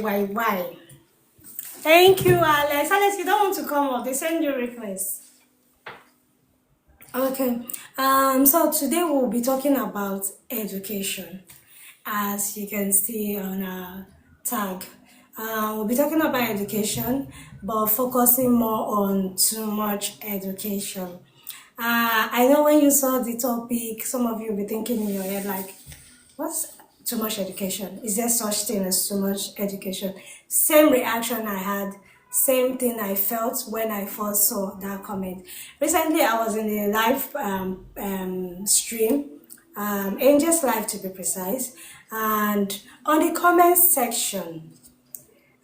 Why? Thank you, Alex. Alex, you don't want to come up. They send you requests. Okay. So today we'll be talking about education. As you can see on our tag, we'll be talking about education, but focusing more on too much education. I know when you saw the topic, some of you will be thinking in your head like, what's too much education? Is there such thing as too much education? Same reaction I had, same thing I felt when I first saw that comment. Recently, I was in a live stream, Angel's Live to be precise, and on the comment section,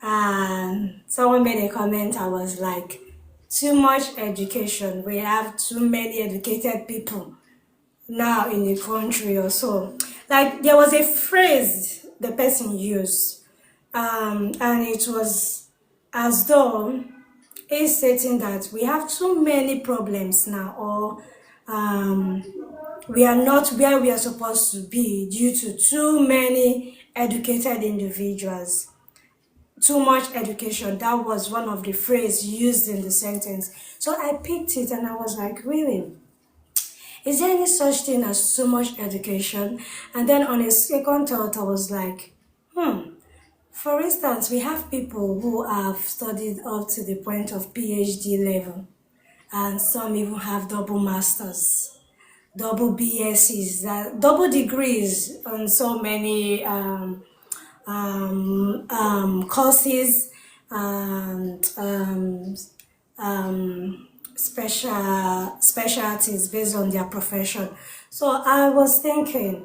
someone made a comment. I was like, too much education. We have too many educated people now in the country or so. Like there was a phrase the person used, and it was as though he's stating that we have too many problems now, or we are not where we are supposed to be due to too many educated individuals. Too much education. That was one of the phrases used in the sentence. So I picked it and I was like, really? Is there any such thing as too much education? And then on a second thought, I was like, for instance, we have people who have studied up to the point of PhD level, and some even have double masters, double BScs, double degrees on so many courses and specialties based on their profession. So I was thinking,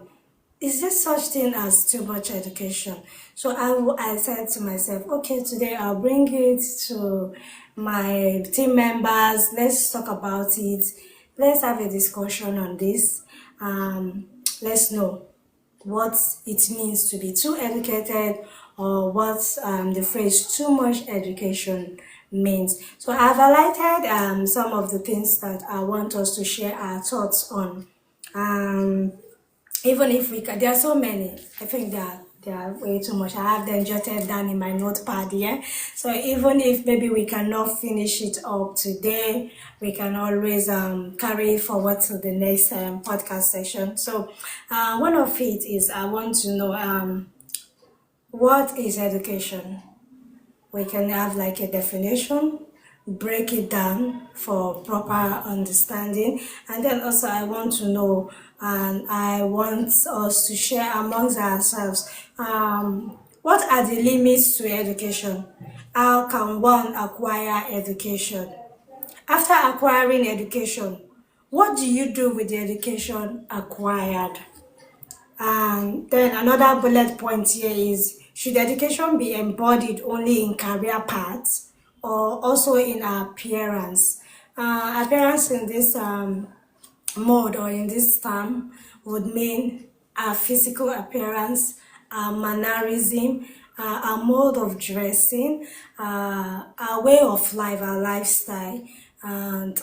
is there such thing as too much education? So I said to myself, okay, today I'll bring it to my team members. Let's talk about it. Let's have a discussion on this. Let's know what it means to be too educated, or what the phrase too much education means. So I've highlighted some of the things that I want us to share our thoughts on. Even if we can, there are so many. I think they are way too much. I have them jotted down in my notepad here. So even if maybe we cannot finish it up today, we can always carry it forward to the next podcast session. So one of it is I want to know what is education. We can have like a definition, break it down for proper understanding, and then also I want to know, and I want us to share amongst ourselves, what are the limits to education? How can one acquire education? After acquiring education, what do you do with the education acquired? And then another bullet point here is, should education be embodied only in career paths or also in appearance? Appearance in this mode or in this term would mean our physical appearance, our mannerism, our mode of dressing, our way of life, our lifestyle, and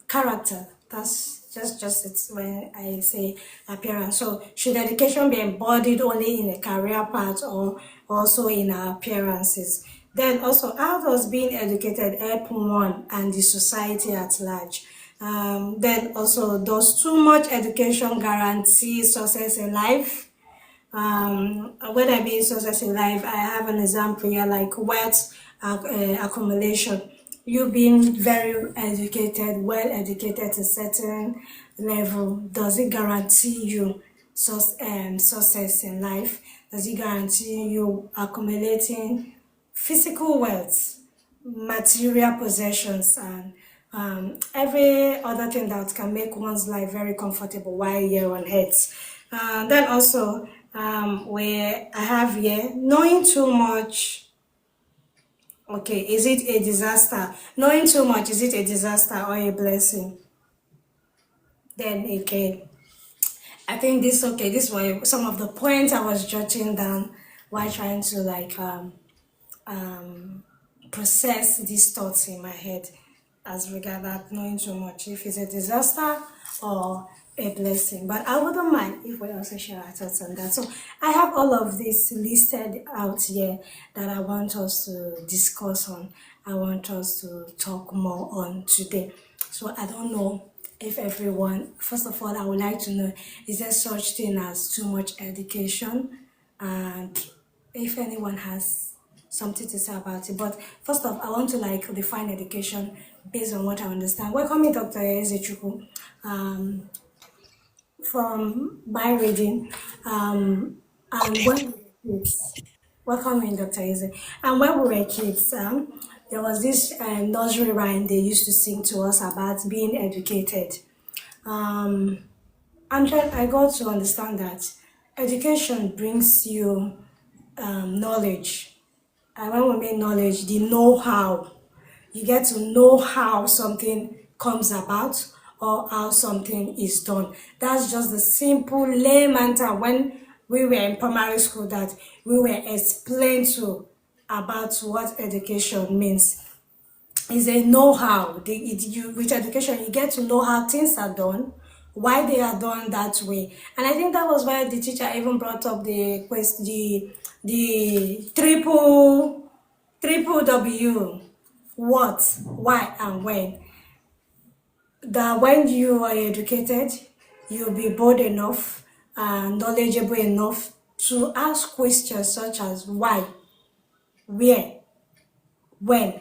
character. That's just it's when I say appearance. So should education be embodied only in a career path or also in our appearances? Then also, how does being educated help one and the society at large? Then also, does too much education guarantee success in life? When I mean success in life, I have an example here, like wealth accumulation. You being very educated, well educated to a certain level, does it guarantee you success in life? Does it guarantee you accumulating physical wealth, material possessions, and every other thing that can make one's life very comfortable while here on earth? Then also, where I have here, knowing too much. Okay, is it a disaster? Knowing too much, is it a disaster or a blessing? Then again, I think this were some of the points I was jotting down while trying to like process these thoughts in my head as regard that knowing too much, if it's a disaster or a blessing. But I wouldn't mind if we also share our thoughts on that. So I have all of this listed out here that I want us to discuss on. I want us to talk more on today. So I don't know if everyone, first of all, I would like to know, is there such thing as too much education? And if anyone has something to say about it. But first off, I want to like define education based on what I understand. Welcome, Dr. Ezechuku. From my reading, and when we were kids, welcome in, Dr. Eze. And when we were kids, there was this nursery rhyme they used to sing to us about being educated. Um, and then I got to understand that education brings you knowledge. And when we mean knowledge, the know-how. You get to know how something comes about or how something is done. That's just the simple layman term when we were in primary school that we were explained to about what education means. Is a know-how. With education, you get to know how things are done, why they are done that way. And I think that was why the teacher even brought up the quest, the triple W, what, why, and when. That when you are educated, you'll be bold enough and knowledgeable enough to ask questions such as why, where, when,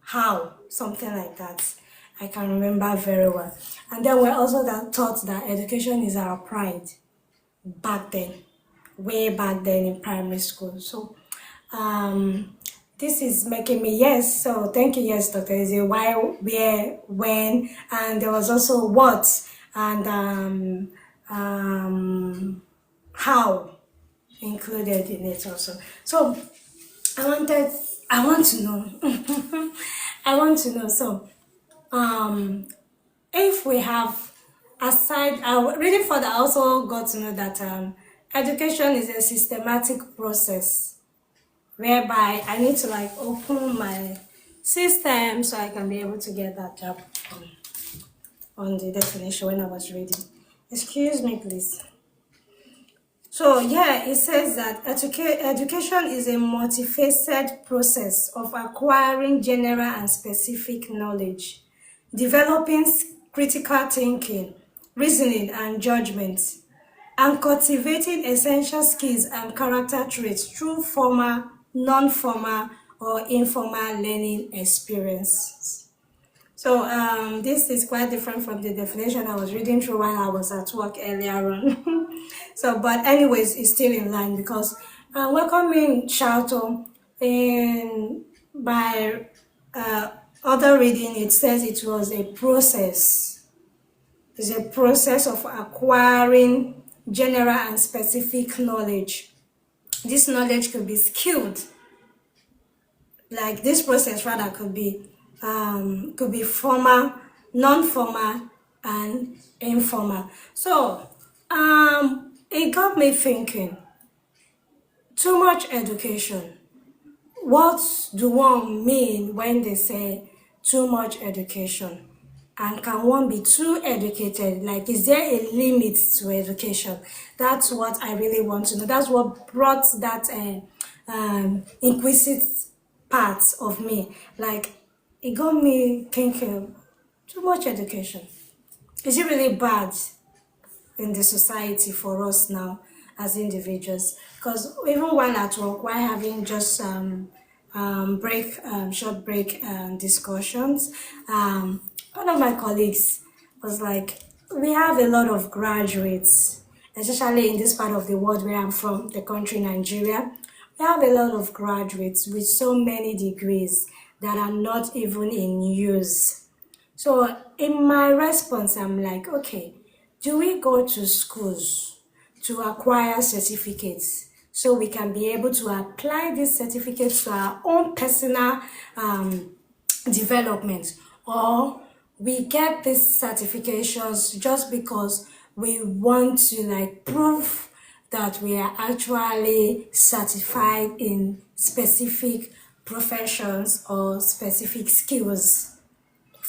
how, something like that. I can remember very well. And then we're also taught that education is our pride back then, way back then in primary school. So this is making me, yes, so thank you, yes, Dr. Izzy. Why, where, when, and there was also what, and how included in it also. So I wanted, I want to know, I want to know, so if we have, aside, reading further, I also got to know that education is a systematic process whereby I need to like open my system so I can be able to get that job on the definition when I was reading. Excuse me, please. So yeah, it says that education is a multifaceted process of acquiring general and specific knowledge, developing critical thinking, reasoning, and judgment, and cultivating essential skills and character traits through formal, non-formal, or informal learning experiences. So this is quite different from the definition I was reading through while I was at work earlier on. So, but anyways, it's still in line because welcoming Shalto in by other reading, it says it was a process. It's a process of acquiring general and specific knowledge. This knowledge could be skilled. Like this process rather could be formal, non-formal, and informal. So it got me thinking, too much education. What do one mean when they say too much education? And can one be too educated? Like, is there a limit to education? That's what I really want to know. That's what brought that inquisitive part of me. Like, it got me thinking, too much education. Is it really bad in the society for us now as individuals? Because even while at work, while having just short break discussions, one of my colleagues was like, we have a lot of graduates, especially in this part of the world where I'm from, the country Nigeria. We have a lot of graduates with so many degrees that are not even in use. So in my response, I'm like, okay, do we go to schools to acquire certificates so we can be able to apply these certificates to our own personal development, or we get these certifications just because we want to like prove that we are actually certified in specific professions or specific skills?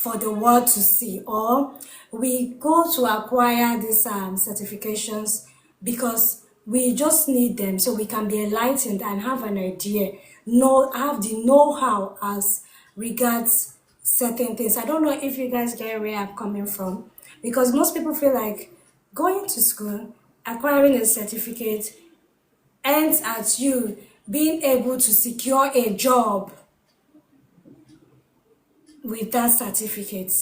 for the world to see, or we go to acquire these certifications because we just need them so we can be enlightened and have an idea, have the know-how as regards certain things. I don't know if you guys get where I'm coming from, because most people feel like going to school, acquiring a certificate, ends at you being able to secure a job with that certificate.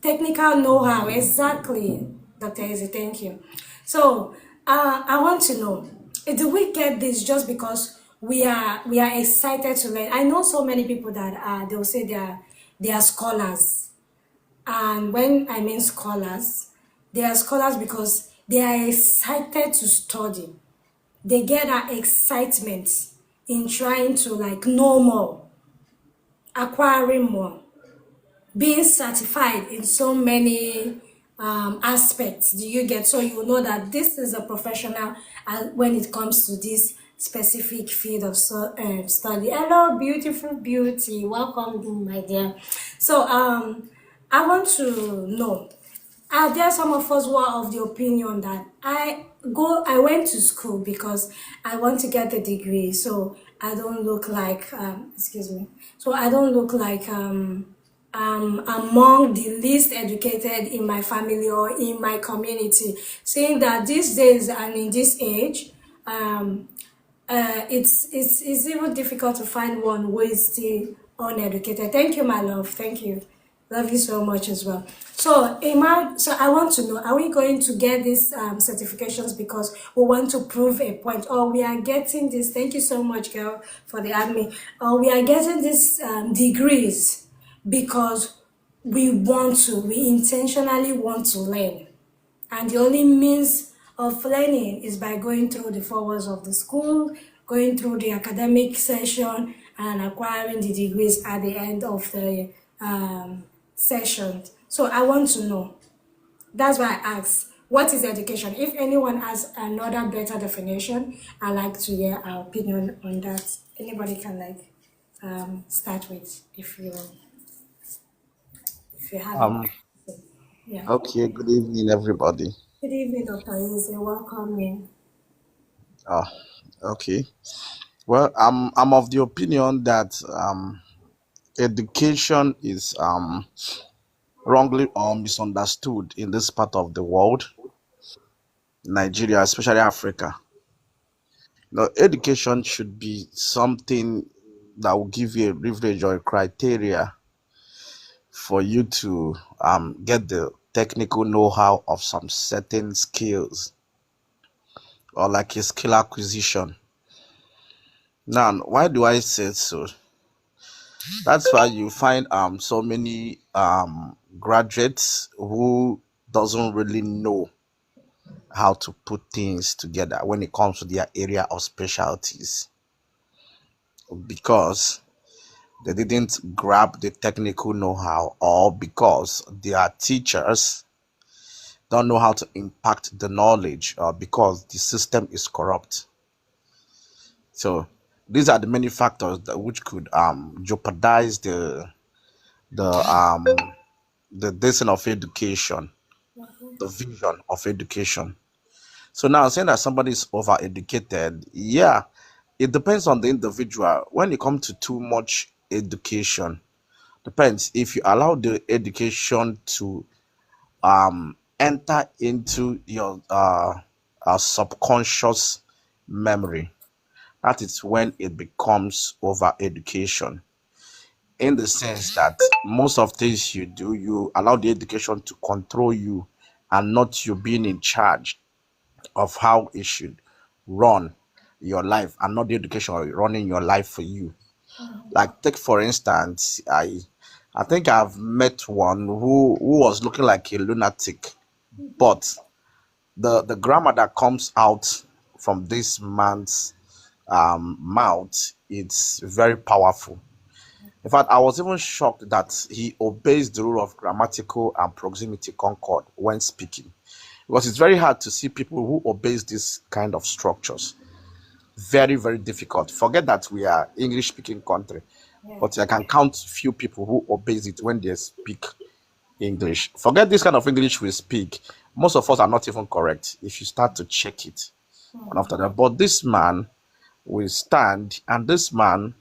Technical know-how, exactly, Dr. Eze, thank you. So I want to know, do we get this just because we are excited to learn? I know so many people that they'll say they are scholars. And when I mean scholars, they are scholars because they are excited to study. They get that excitement in trying to like know more, acquiring more, being certified in so many aspects. Do you get? So you know that this is a professional when it comes to this specific field of study. Hello, beautiful beauty. Welcome, my dear. So I want to know, are there some of us who are of the opinion that I went to school because I want to get a degree, so I don't look like excuse me, so I don't look like among the least educated in my family or in my community, saying that these days and in this age, it's even difficult to find one who is still uneducated. Thank you, my love. Thank you. Love you so much as well. So, so I want to know, are we going to get these certifications because we want to prove a point, or we are getting this? Thank you so much, girl, for the admin. Or we are getting these degrees because we intentionally want to learn. And the only means of learning is by going through the 4 walls of the school, going through the academic session, and acquiring the degrees at the end of the session. So I want to know. That's why I ask, what is education? If anyone has another better definition, I'd like to hear our opinion on that. Anybody can start with if you have Um, it. Yeah. okay, good evening, everybody. Good evening, Dr. Eze. Welcome in. Uh, okay. Well, I'm of the opinion that education is wrongly or misunderstood in this part of the world, Nigeria, especially Africa. Education should be something that will give you a privilege or a criteria for you to get the technical know-how of some certain skills or like a skill acquisition. Now, why do I say so? That's why you find so many graduates who doesn't really know how to put things together when it comes to their area of specialties because they didn't grab the technical know-how or because their teachers don't know how to impact the knowledge or because the system is corrupt. So these are the many factors that which could jeopardize the the destiny of education, the vision of education. So now saying that somebody is overeducated, yeah, it depends on the individual. When it comes to too much education, depends if you allow the education to enter into your subconscious memory. That is when it becomes over education. In the sense that most of things you do, you allow the education to control you and not you being in charge of how it should run your life and not the education running your life for you. Like take for instance, I think I've met one who was looking like a lunatic, but the grammar that comes out from this man's mouth, it's very powerful. In fact, I was even shocked that he obeys the rule of grammatical and proximity concord when speaking. Because it's very hard to see people who obeys this kind of structures. Very, very difficult. Forget that we are English speaking country, Yeah. but I can count few people who obeys it when they speak English. Forget this kind of English we speak. Most of us are not even correct if you start to check it one after that. But this man will stand, and this man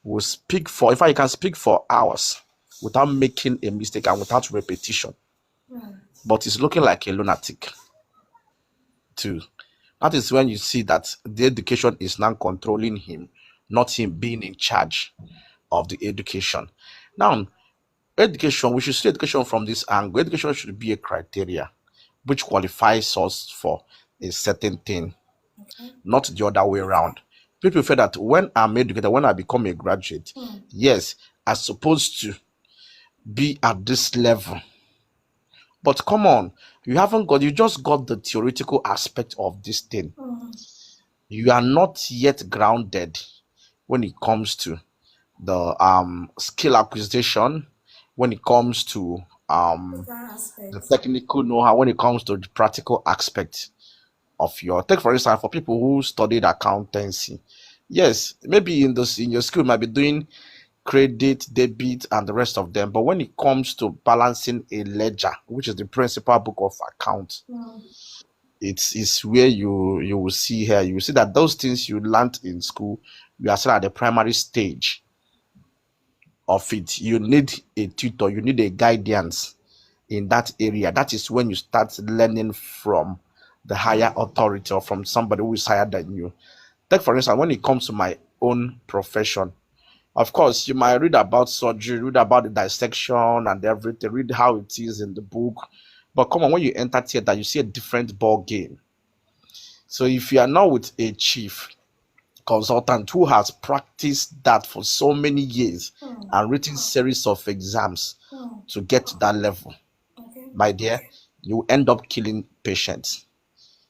will speak for, in fact, he can speak for hours without making a mistake and without repetition. But he's looking like a lunatic too. That is when you see that the education is now controlling him, not him being in charge of the education. Now, education, we should see education from this angle. Education should be a criteria which qualifies us for a certain thing, Okay. not the other way around. People feel that when I'm educated, when I become a graduate, yes, I'm supposed to be at this level. But come on, you just got the theoretical aspect of this thing. You are not yet grounded when it comes to the skill acquisition, when it comes to That the aspect. technical know-how, when it comes to the practical aspect of your take. For instance, for people who studied accountancy, yes, maybe in your school you might be doing credit, debit, and the rest of them. But when it comes to balancing a ledger, which is the principal book of account, it's where you will see here. You will see that those things you learned in school, you are still at the primary stage of it. You need a tutor, you need a guidance in that area. That is when you start learning from the higher authority or from somebody who is higher than you. Take for instance, when it comes to my own profession, of course, you might read about surgery, read about the dissection and everything, read how it is in the book. But come on, when you enter theater, you see a different ball game. So if you are not with a chief consultant who has practiced that for so many years and written series of exams to get to that level, Okay. my dear, you end up killing patients.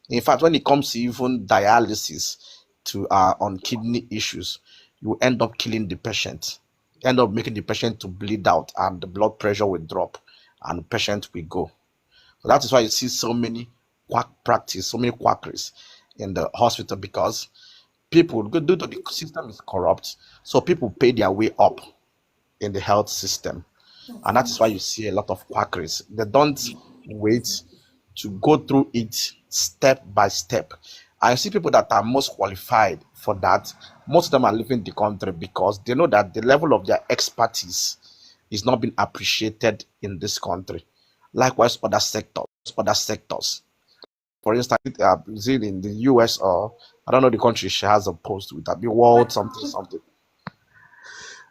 In fact, when it comes to even dialysis to on kidney issues, you end up killing the patient, end up making the patient to bleed out, and the blood pressure will drop, and the patient will go. So that is why you see so many quack practice, so many quackeries in the hospital because people, due to the system is corrupt, so people pay their way up in the health system. And that is why you see a lot of quackeries. They don't wait to go through it step by step. I see people that are most qualified for that. Most of them are leaving the country because they know that the level of their expertise is not being appreciated in this country. Likewise, other sectors, other sectors. For instance, is it in the US or I don't know the country she has a post with that be world something something.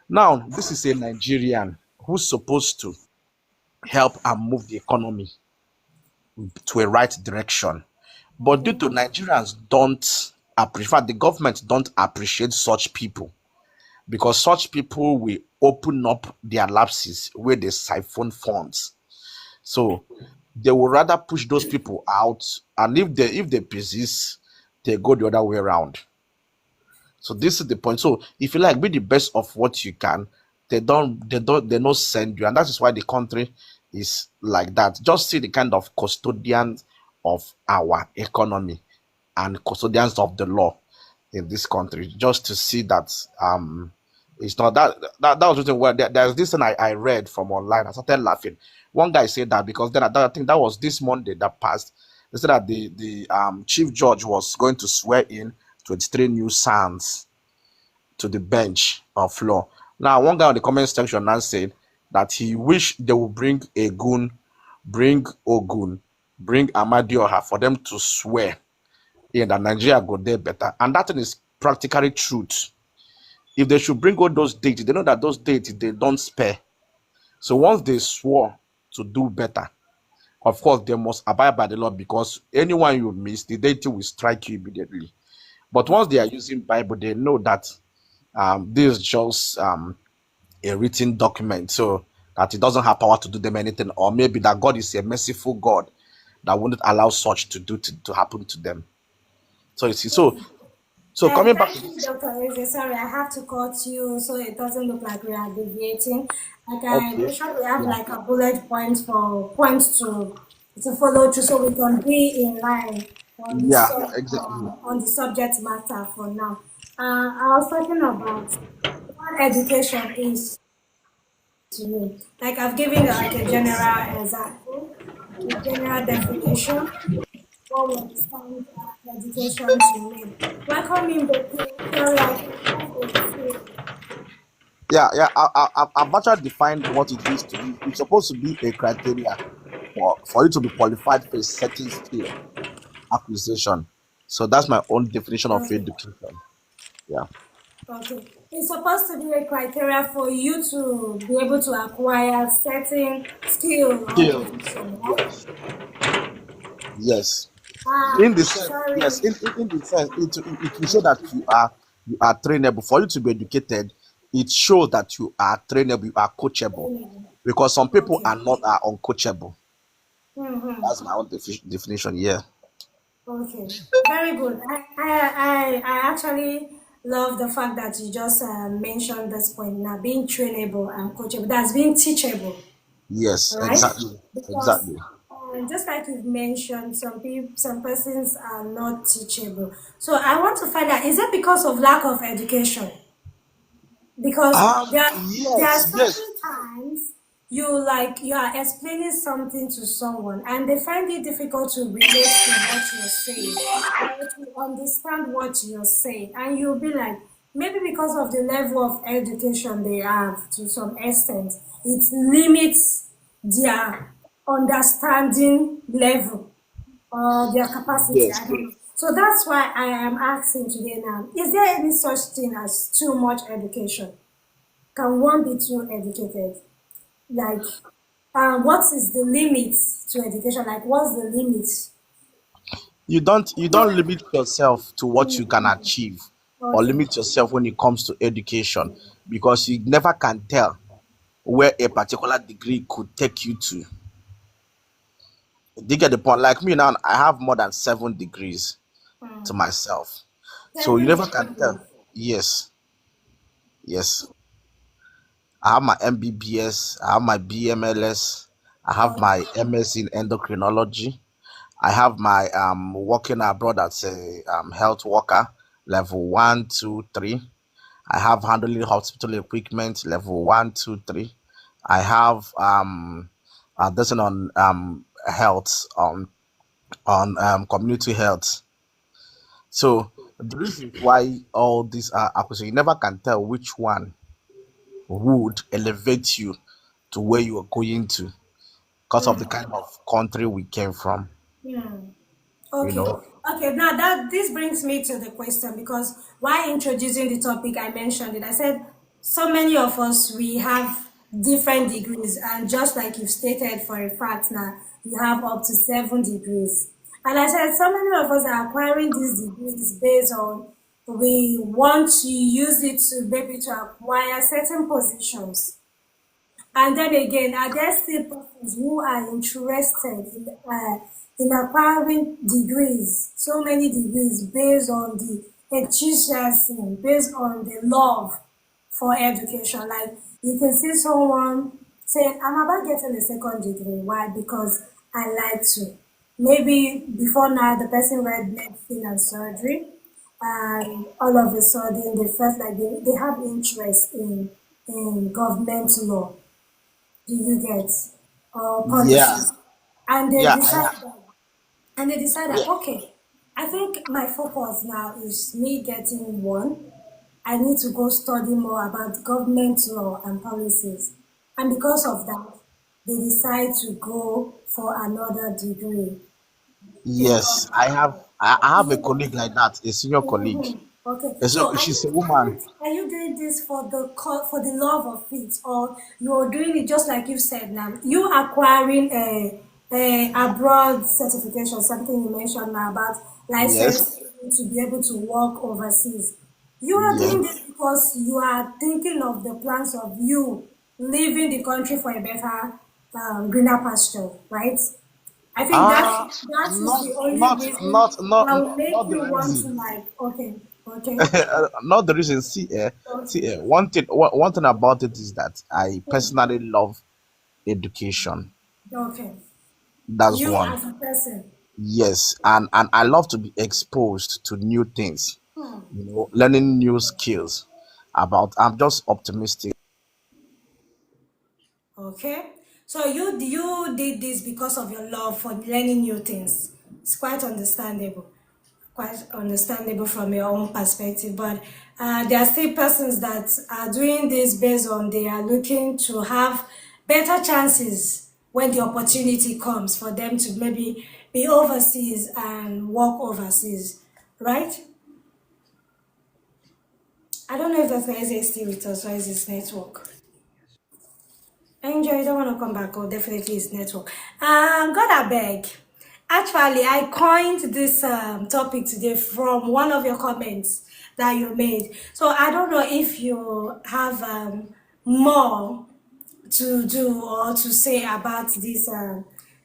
Now, this is a Nigerian who's supposed to help and move the economy to a right direction. But due Okay. to Nigerians don't appreciate, the government don't appreciate such people because such people will open up their lapses where they siphon funds. So they will rather push those people out, and if they persist, they go the other way around. So this is the point. So if you like, be the best of what you can. They don't send you, and that is why the country is like that. Just see the kind of custodians of our economy and custodians of the law in this country, just to see that it's not that was written well. There's this thing I read from online. I started laughing. One guy said that because then I think that was this Monday that passed. They said that the chief judge was going to swear in 23 new sons to the bench of law. Now, one guy on the comment section now said that he wished they would bring a goon, bring Ogun, bring Amadioha for them to swear in that Nigeria go there better. And that thing is practically truth. If they should bring all those dates, they know that those dates they don't spare. So once they swore to do better, of course they must abide by the law because anyone you miss, the deity will strike you immediately. But once they are using Bible, they know that this is just a written document, so that it doesn't have power to do them anything, or maybe that God is a merciful God that wouldn't allow such to happen to them. So you see, so coming back to Thank you, this, Dr. Eze. Sorry, I have to cut you so it doesn't look like we are deviating. Like I okay, make sure we have yeah, like a bullet point for points to follow through so we can be in line yeah, exactly. on the subject matter for now. I was talking about what education is. to you. Like I've given like a general example, a general definition. What we understand education to mean. Welcoming the feel like a field. Yeah, yeah. I've actually defined what it is to be. It's supposed to be a criteria for you to be qualified for a certain skill acquisition. So that's my own definition of Okay. education. Yeah. Okay. It's supposed to be a criteria for you to be able to acquire certain skill or Skill. position, right? Yes. Yes. In Ah, the sense, sorry. yes. In the sense, it will show that you are trainable. For you to be educated, it shows that you are trainable, you are coachable. Because some people Okay. are not are uncoachable. Mm-hmm. That's my own definition. Yeah. Okay. Very good. I actually love the fact that you just mentioned this point now, being trainable and coachable. That's being teachable. Yes. All right, Exactly. because Exactly. just like you've mentioned, some persons are not teachable. So I want to find out, is it because of lack of education? Because there are Yes. Yes. certain times you are explaining something to someone and they find it difficult to relate to what you're saying or to understand what you're saying, and you'll be like, maybe because of the level of education they have to some extent, it limits their understanding level or their capacity. Yes. I don't know. So that's why I am asking today now, is there any such thing as too much education? Can one be too educated? Like, what is the limit to education? Like, what's the limit? You don't limit yourself to what you can Mm, achieve or okay. limit yourself when it comes to education because you never can tell where a particular degree could take you to. Do you get the point? Like me now, I have more than 7 degrees to Mm. myself. So you 7 never can tell. degrees. Yes, yes. I have my MBBS, I have my BMLS, I have Okay. my MS in endocrinology. I have my working abroad as a health worker, level one, two, three. I have handling hospital equipment, level one, two, three. I have this one on health, on community health. So the reason why all these are acquisitions, you never can tell which one would elevate you to where you are going to because of the Mm. kind of country we came from. Mm. You Okay. know. Okay. Now that this brings me to the question, because while introducing the topic, I mentioned it. I said so many of us we have different degrees, and just like you've stated for a fact now, you have up to 7 degrees. And I said so many of us are acquiring these degrees based on we want to use it to maybe to acquire certain positions. And then again, are there still persons who are interested in acquiring degrees, so many degrees, based on the enthusiasm, based on the love for education? Like you can see someone saying, I'm about getting a second degree. Why? Because I like to. Maybe before now, the person read medicine and surgery, and all of a sudden they felt like they have interest in government law, do you get, or Yeah, policies, and they yeah, decide that, yeah. okay, I think my focus now is me getting one. I need to go study more about government law and policies, and because of that they decide to go for another degree in Yes, I government have. law. I Do have a you colleague like that, a senior colleague. Mhm. Okay, A so senior, she's a woman. are you doing this for the for the love of it, or you're doing it just like you said now? You acquiring a abroad certification, something you mentioned now about Yes, license to be able to work overseas. You are yes. doing this because you are thinking of the plans of you leaving the country for a better, greener pasture, right? I think Ah, that is not, the only not, reason not, not, that will not, make not the you want to reason. like, okay, okay, Not the reason. See, okay, see, one thing about it is that I personally love education. okay. That's You one. as a person. Yes, and I love to be exposed to new things. Hmm. Learning new skills. I'm just optimistic. Okay, so you did this because of your love for learning new things. It's quite understandable from your own perspective. But there are still persons that are doing this based on they are looking to have better chances when the opportunity comes for them to maybe be overseas and work overseas, right? I don't know if Dr. Eze is still with us or is his network. Enjoy, you don't want to come back, or definitely it's network. God, I beg. Actually, I coined this topic today from one of your comments that you made. So I don't know if you have more to do or to say about this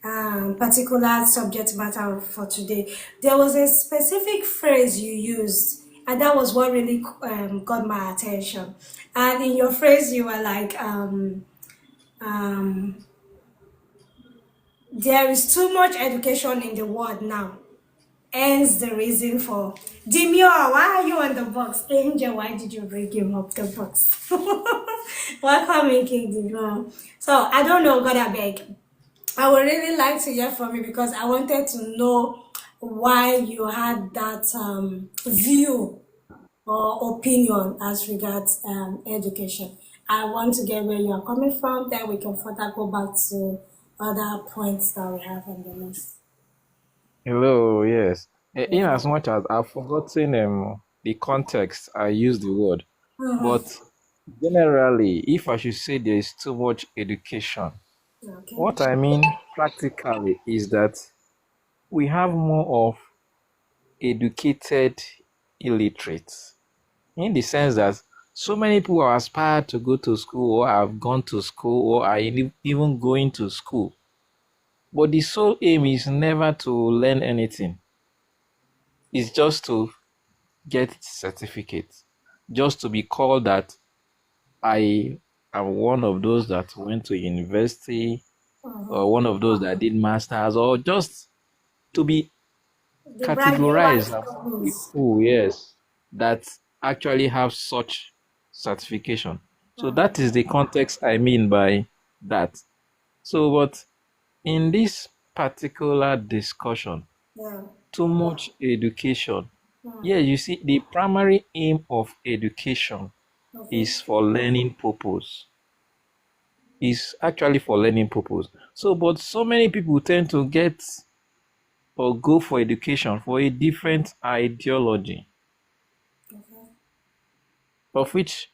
particular subject matter for today. There was a specific phrase you used, and that was what really got my attention. And in your phrase, you were like, um, there is too much education in the world now. Hence the reason for Demure. Why are you on the box? Angel, why did you bring him up the box? Welcome in King Demure. So I don't know, God I beg. I would really like to hear from you because I wanted to know why you had that view or opinion as regards education. I want to get where you are coming from, then we can further go back to other points that we have on the list. Hello, yes. In as Okay. much as I've forgotten the context I used the word, Mm-hmm. but generally, if I should say there is too much education, Okay. what I mean practically is that we have more of educated illiterates, in the sense that so many people are aspired to go to school or have gone to school or are even going to school, but the sole aim is never to learn anything. It's just to get certificates, just to be called that I am one of those that went to university Mm-hmm. or one of those that did masters, or just to be The bragging categorized rights as comes. people, yes, that actually have such certification. So that is the context I mean by that. So, but in this particular discussion, Yeah. too much education. Mm. Yeah, you see, the primary aim of education Okay. is for learning purpose. Is actually for learning purpose. So, but so many people tend to get or go for education for a different ideology, Okay. of which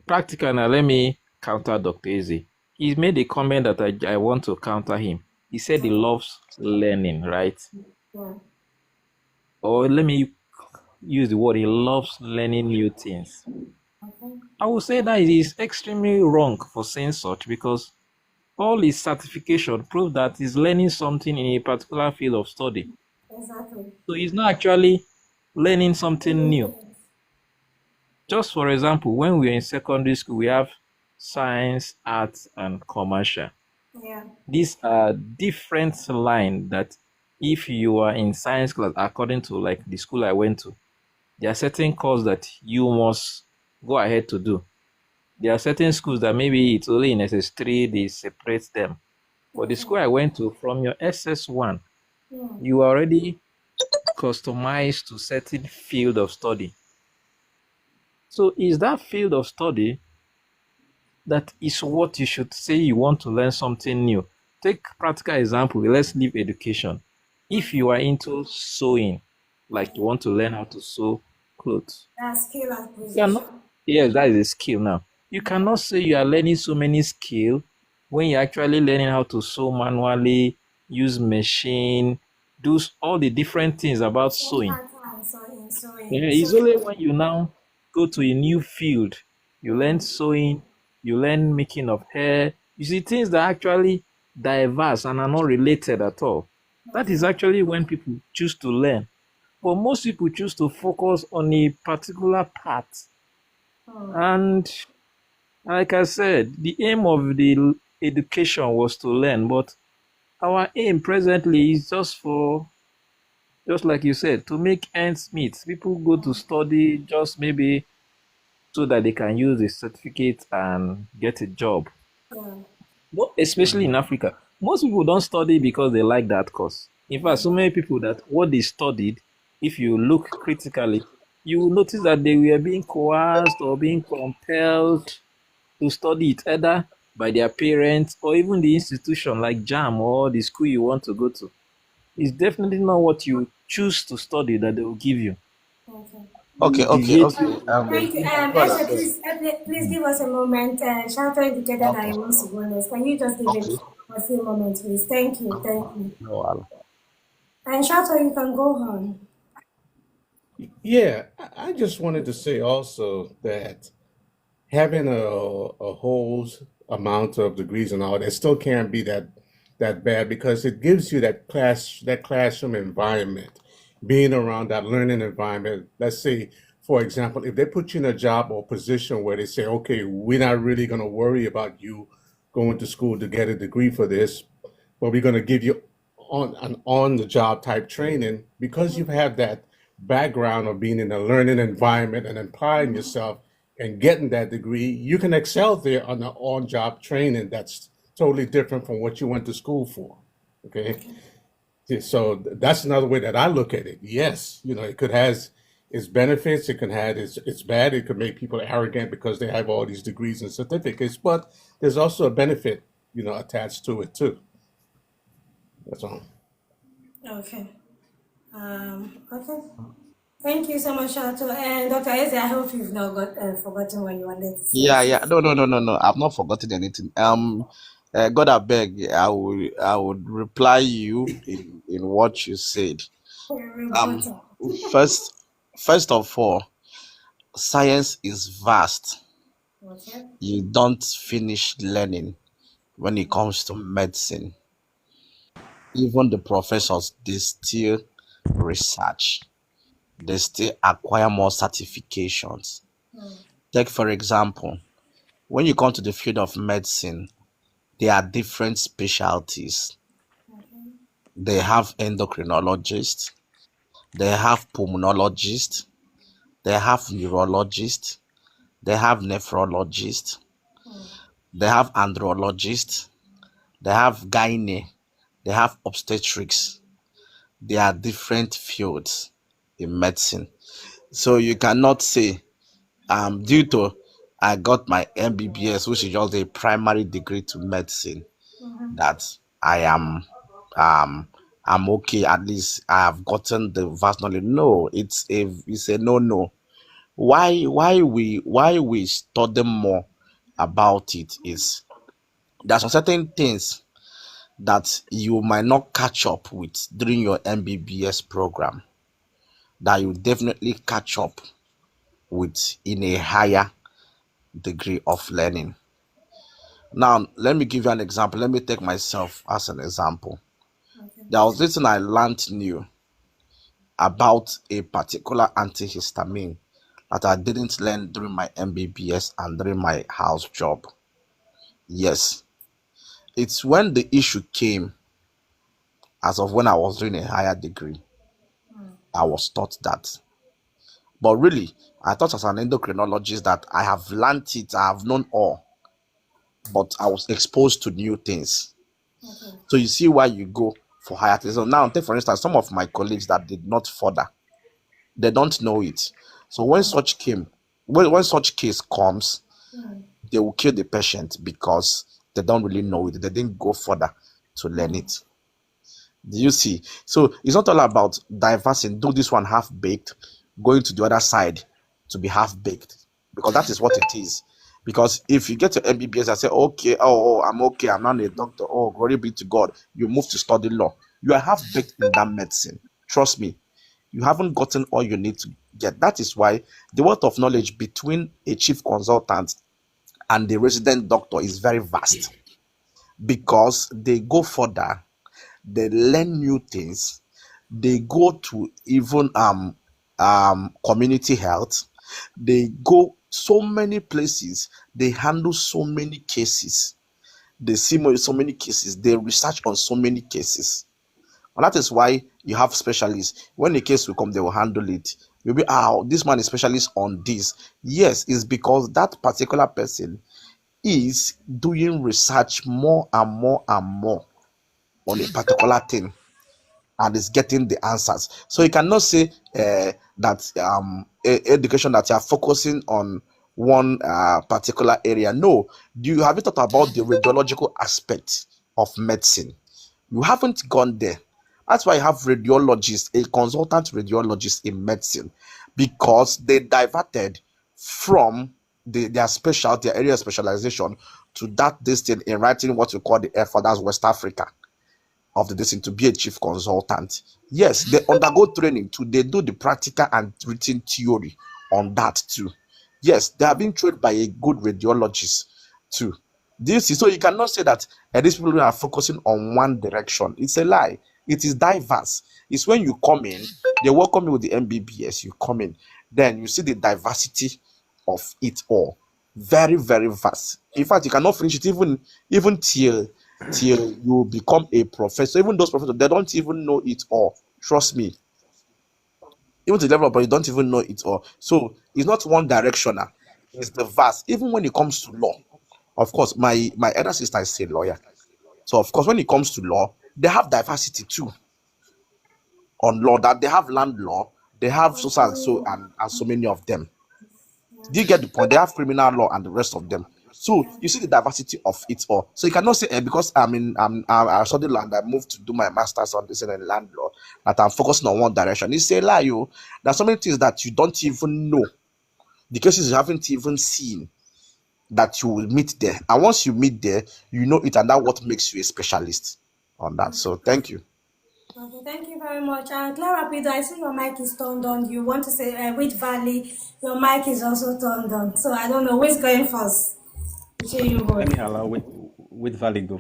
practical. Now, let me counter Dr. Eze. He made a comment that I want to counter him. He said he Okay. loves learning, right? Yeah. Or let me use the word, he loves learning new things. Okay. I would say that it is extremely wrong for saying such, because all his certification prove that he's learning something in a particular field of study. Exactly. So he's not actually learning something new. Just for example, when we were in secondary school, we have science, arts, and commercial. Yeah. These are different lines that if you are in science class, according to like the school I went to, there are certain courses that you must go ahead to do. There are certain schools that maybe it's only in SS3, they separate them. But the Okay. school I went to, from your SS1, Yeah. you are already customized to certain field of study. So is that field of study that is what you should say you want to learn something new? Take practical example. Let's leave education. If you are into sewing, like you want to learn how to sew clothes, That's skill you cannot. acquisition. Yes, that is a skill now. You cannot say you are learning so many skills when you're actually learning how to sew manually, use machine, do all the different things about Change sewing. pattern Yeah, sewing. So it's only when you now go to a new field, you learn sewing, you learn making of hair. You see things that are actually diverse and are not related at all. That is okay. actually when people choose to learn. But most people choose to focus on a particular part. Hmm. And like I said, the aim of the education was to learn, but our aim presently is just for, just like you said, to make ends meet. People go to study just maybe so that they can use the certificate and get a job. Yeah. especially in Africa, most people don't study because they like that course. In fact, so many people that what they studied, if you look critically, you will notice that they were being coerced or being compelled to study it either by their parents or even the institution like JAM or the school you want to go to. It's definitely not what you choose to study that they will give you. Okay. They will deviate Okay. you. They Thank you. give you Brother, Esther, please give us a moment. Shelter indicated that okay, he wants to go next. Can you just give him okay. a few moments, please? Thank you. Thank you. No, I'll- And Shelter, you can go on. Yeah, I just wanted to say also that having a whole amount of degrees and all that still can't be that bad because it gives you that classroom environment, being around that learning environment. Let's say, for example, if they put you in a job or position where they say, okay, we're not really going to worry about you going to school to get a degree for this, but we're going to give you on the job type training because you have that background of being in a learning environment and applying yourself and getting that degree, you can excel there on the on job training that's totally different from what you went to school for. Okay. Okay. Yeah, so that's another way that I look at it. Yes, it could has its benefits, it can have its bad, it could make people arrogant because they have all these degrees and certificates, but there's also a benefit, attached to it too. That's all. Okay. Okay. Thank you so much, Shelter. And Dr. Eze, I hope you've not forgotten what you wanted to say. Yeah. No. I've not forgotten anything. God, I beg, I would reply you in what you said. Um, Rebuttal. first, first of all, science is vast. Okay. You don't finish learning when it comes to medicine. Even the professors, they still research. They still acquire more certifications. Hmm. Take, for example, when you come to the field of medicine, there are different specialties. Okay. They have endocrinologists, they have pulmonologists, they have neurologists, they have nephrologists, Hmm. they have andrologists, they have gynae, they have obstetrics. There are different fields in medicine. So you cannot say, due to I got my MBBS, which is just a primary degree to medicine, Mm-hmm. that I am um I'm okay. At least I have gotten the vast knowledge. No, it's a no. Why we study more about it is there are some certain things that you might not catch up with during your MBBS program that you definitely catch up with in a higher degree of learning. Now, let me give you an example. Let me take myself as an example. Okay. There was this thing I learned new about a particular antihistamine that I didn't learn during my MBBS and during my house job. Yes, it's when the issue came, as of when I was doing a higher degree, Hmm. I was taught that. But really, I thought as an endocrinologist that I have learned it, I have known all, but I was exposed to new things. Okay. So you see why you go for higher things. So now, take for instance, some of my colleagues that did not further, they don't know it. So when such case comes, Hmm. they will kill the patient because they don't really know it. They didn't go further to learn Hmm. it. Do you see? So it's not all about diversing, do this one half baked, going to the other side to be half baked, because that is what it is. Because if you get to MBBS and say, okay, I'm okay, I'm not a doctor, oh, glory be to God, you move to study law, you are half baked in that medicine. Trust me, you haven't gotten all you need to get. That is why the wealth of knowledge between a chief consultant and the resident doctor is very vast, because they go further, they learn new things, they go to even community health, they go so many places, they handle so many cases, they see so many cases, they research on so many cases. And that is why you have specialists. When a case will come, they will handle it. You'll be, this man is specialist on this. Yes, it's because that particular person is doing research more and more and more on a particular thing and is getting the answers. So you cannot say that education that you are focusing on one particular area. No, have you thought about the radiological aspect of medicine? You haven't gone there. That's why you have radiologists, a consultant radiologist in medicine, because they diverted from their specialty, their area of specialization, to that distance in writing what we call the F, that's West Africa of the distance, to be a chief consultant. Yes, they undergo training too. They do the practical and written theory on that too. Yes, they have been trained by a good radiologist too. This is so you cannot say that these people are focusing on one direction. It's a lie. It is diverse. It's when you come in, they welcome you with the MBBS. You come in, then you see the diversity of it all. Very, very vast. In fact, you cannot finish it even till you become a professor. Even those professors, they don't even know it all. Trust me. Even to the level of, but you don't even know it all. So it's not one directional. It's the vast. Even when it comes to law, of course, my elder sister is a lawyer. So of course, when it comes to law, they have diversity too on law. That they have land law, they have so and so and so many of them. Do you get the point? They have criminal law and the rest of them. So you see the diversity of it all. So you cannot say because I studied land, I moved to do my master's on this and land law, that I'm focusing on one direction. It's a lie, you. There's so many things that you don't even know, the cases you haven't even seen, that you will meet there. And once you meet there, you know it, and that's what makes you a specialist on that. So thank you. Okay, thank you very much. Clara Peter, I see your mic is turned on. You want to say which valley? Your mic is also turned on. So I don't know which going first. Between you both. Let me allow with Valley go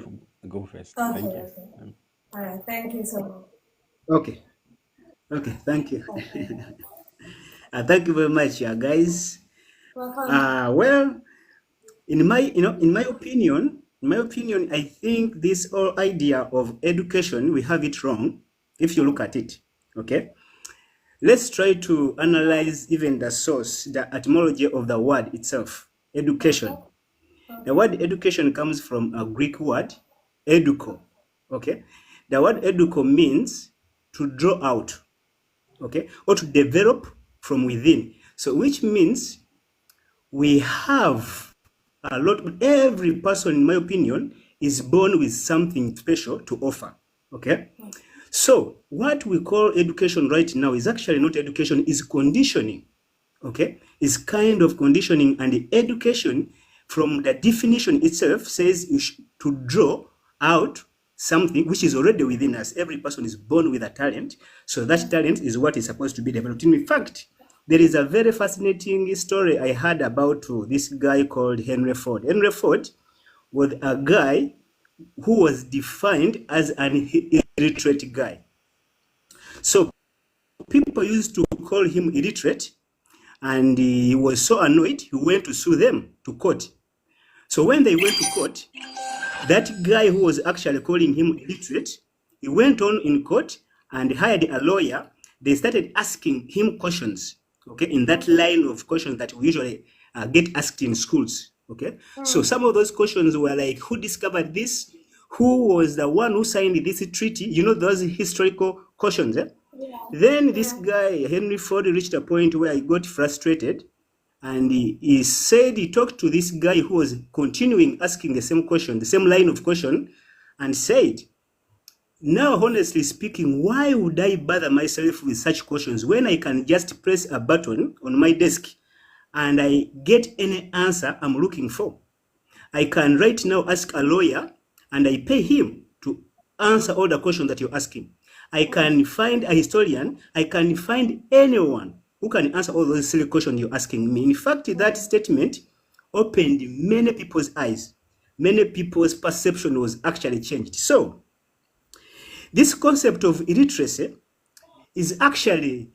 first. Okay, Thank you. okay. All right, thank you so much. Okay. Thank you. Thank you very much, guys. Welcome. Well, in my opinion, I think this whole idea of education, we have it wrong. If you look at it, okay. Let's try to analyze even the source, the etymology of the word itself, education. The word education comes from a Greek word, eduko. Okay, the word eduko means to draw out, okay, or to develop from within. So which means we have a lot. Every person, in my opinion, is born with something special to offer. Okay, so what we call education right now is actually not education, is conditioning. Okay, is kind of conditioning, and the education, from the definition itself, says to draw out something which is already within us. Every person is born with a talent, so that talent is what is supposed to be developed. In fact, there is a very fascinating story I heard about this guy called Henry Ford. Henry Ford was a guy who was defined as an illiterate guy. So people used to call him illiterate, and he was so annoyed, he went to sue them to court. So when they went to court, that guy who was actually calling him illiterate, he went on in court and hired a lawyer. They started asking him questions, okay, in that line of questions that we usually get asked in schools, okay. So some of those questions were like, who discovered this? Who was the one who signed this treaty? You know, those historical questions, eh? Then this guy, Henry Ford, reached a point where he got frustrated, and he said he talked to this guy who was continuing asking the same question, the same line of question, and said, now, honestly speaking, why would I bother myself with such questions when I can just press a button on my desk and I get any answer I'm looking for? I can right now ask a lawyer and I pay him to answer all the questions that you're asking. I can find a historian, I can find anyone who can answer all those silly questions you're asking me. In fact, that statement opened many people's eyes. Many people's perception was actually changed. So, this concept of illiteracy is actually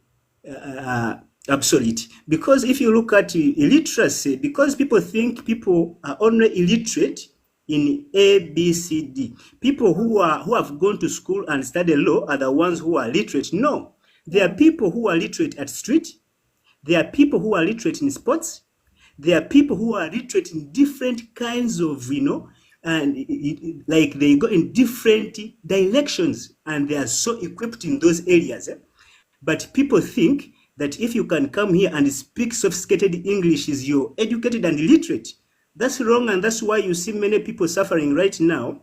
obsolete, because if you look at illiteracy, because people think people are only illiterate in A, B, C, D. People who have gone to school and studied law are the ones who are literate. No, there are people who are literate at street. There are people who are literate in sports. There are people who are literate in different kinds of, and like they go in different directions, and they are so equipped in those areas. But people think that if you can come here and speak sophisticated English, is you're educated and literate. That's wrong, and that's why you see many people suffering right now.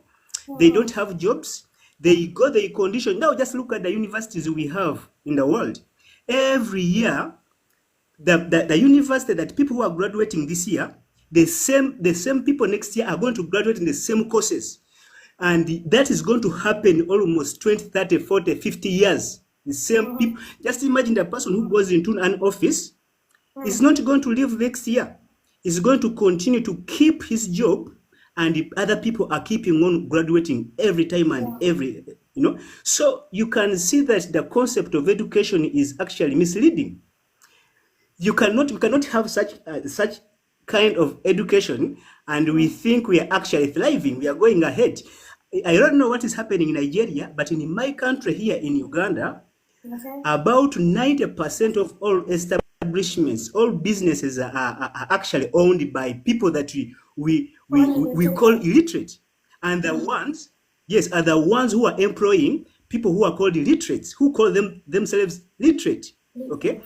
They don't have jobs. They got the condition. Now just look at the universities we have in the world. Every year, the university that people who are graduating this year, the same people next year are going to graduate in the same courses. And that is going to happen almost 20, 30, 40, 50 years. The same people. Just imagine the person who goes into an office is not going to leave next year. He's going to continue to keep his job, and the other people are keeping on graduating every time and every, So you can see that the concept of education is actually misleading. We cannot have such kind of education, and we think we are actually thriving. We are going ahead. I don't know what is happening in Nigeria, but in my country here in Uganda, about 90% of all establishments, all businesses are actually owned by people that we call illiterate, and the ones, yes, are the ones who are employing people who are called illiterates, who call themselves literate. Okay,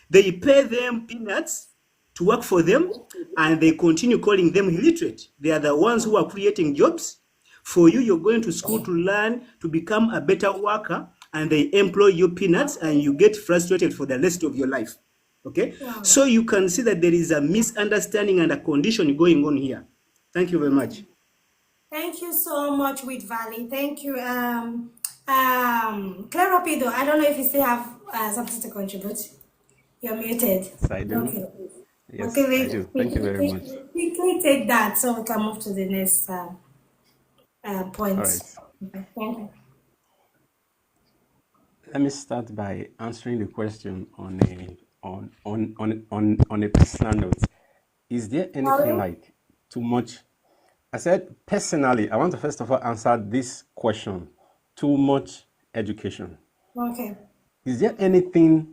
they pay them peanuts to work for them, and they continue calling them illiterate. They are the ones who are creating jobs for you. You're going to school to learn to become a better worker, and they employ you peanuts, and you get frustrated for the rest of your life. Okay, so you can see that there is a misunderstanding and a condition going on here. Thank you very much. Thank you so much, with Valley. Thank you. Claropido, I don't know if you still have something to contribute. You're muted. Yes, I do. Okay. Yes, Okay, I do. Thank you very much. we take that so we can move to the next point. All right. Okay, thank you. Let me start by answering the question on a personal note. Is there anything like too much? I said personally, I want to first of all answer this question: too much education. Okay. Is there anything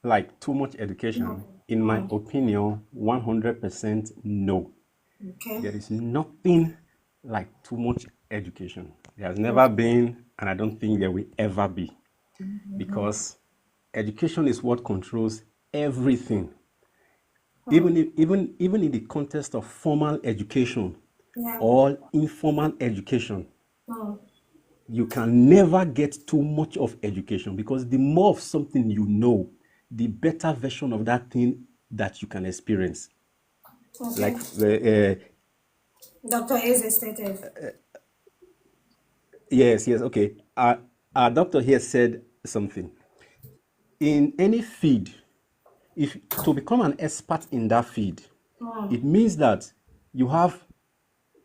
like too much education? In my opinion, 100% no. Okay. There is nothing like too much education. There has never been, and I don't think there will ever be, because education is what controls everything. Even in the context of formal education or informal education, you can never get too much of education, because the more of something you know, the better version of that thing that you can experience. Okay. Like the Dr. Eze stated. yes, okay. Our doctor here said something. In any field, if to become an expert in that field, it means that you have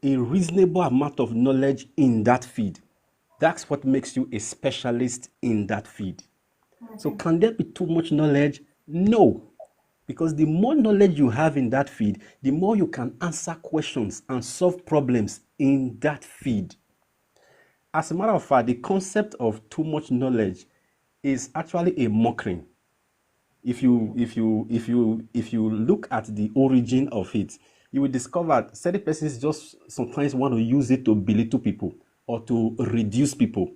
a reasonable amount of knowledge in that field. That's what makes you a specialist in that field. Okay. So can there be too much knowledge? No. Because the more knowledge you have in that field, the more you can answer questions and solve problems in that field. As a matter of fact, the concept of too much knowledge is actually a mockery. If you look at the origin of it, you will discover certain persons just sometimes want to use it to belittle people or to reduce people.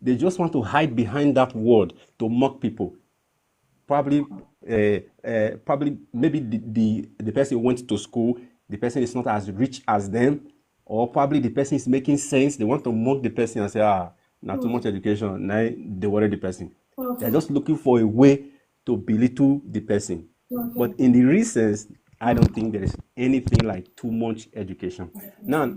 They just want to hide behind that word to mock people. Probably maybe the person went to school, the person is not as rich as them, or probably the person is making sense. They want to mock the person and say, not too much education, now they worry the person. Okay. They're just looking for a way to belittle the person. Okay. But in the real sense, I don't think there is anything like too much education. Okay. Now,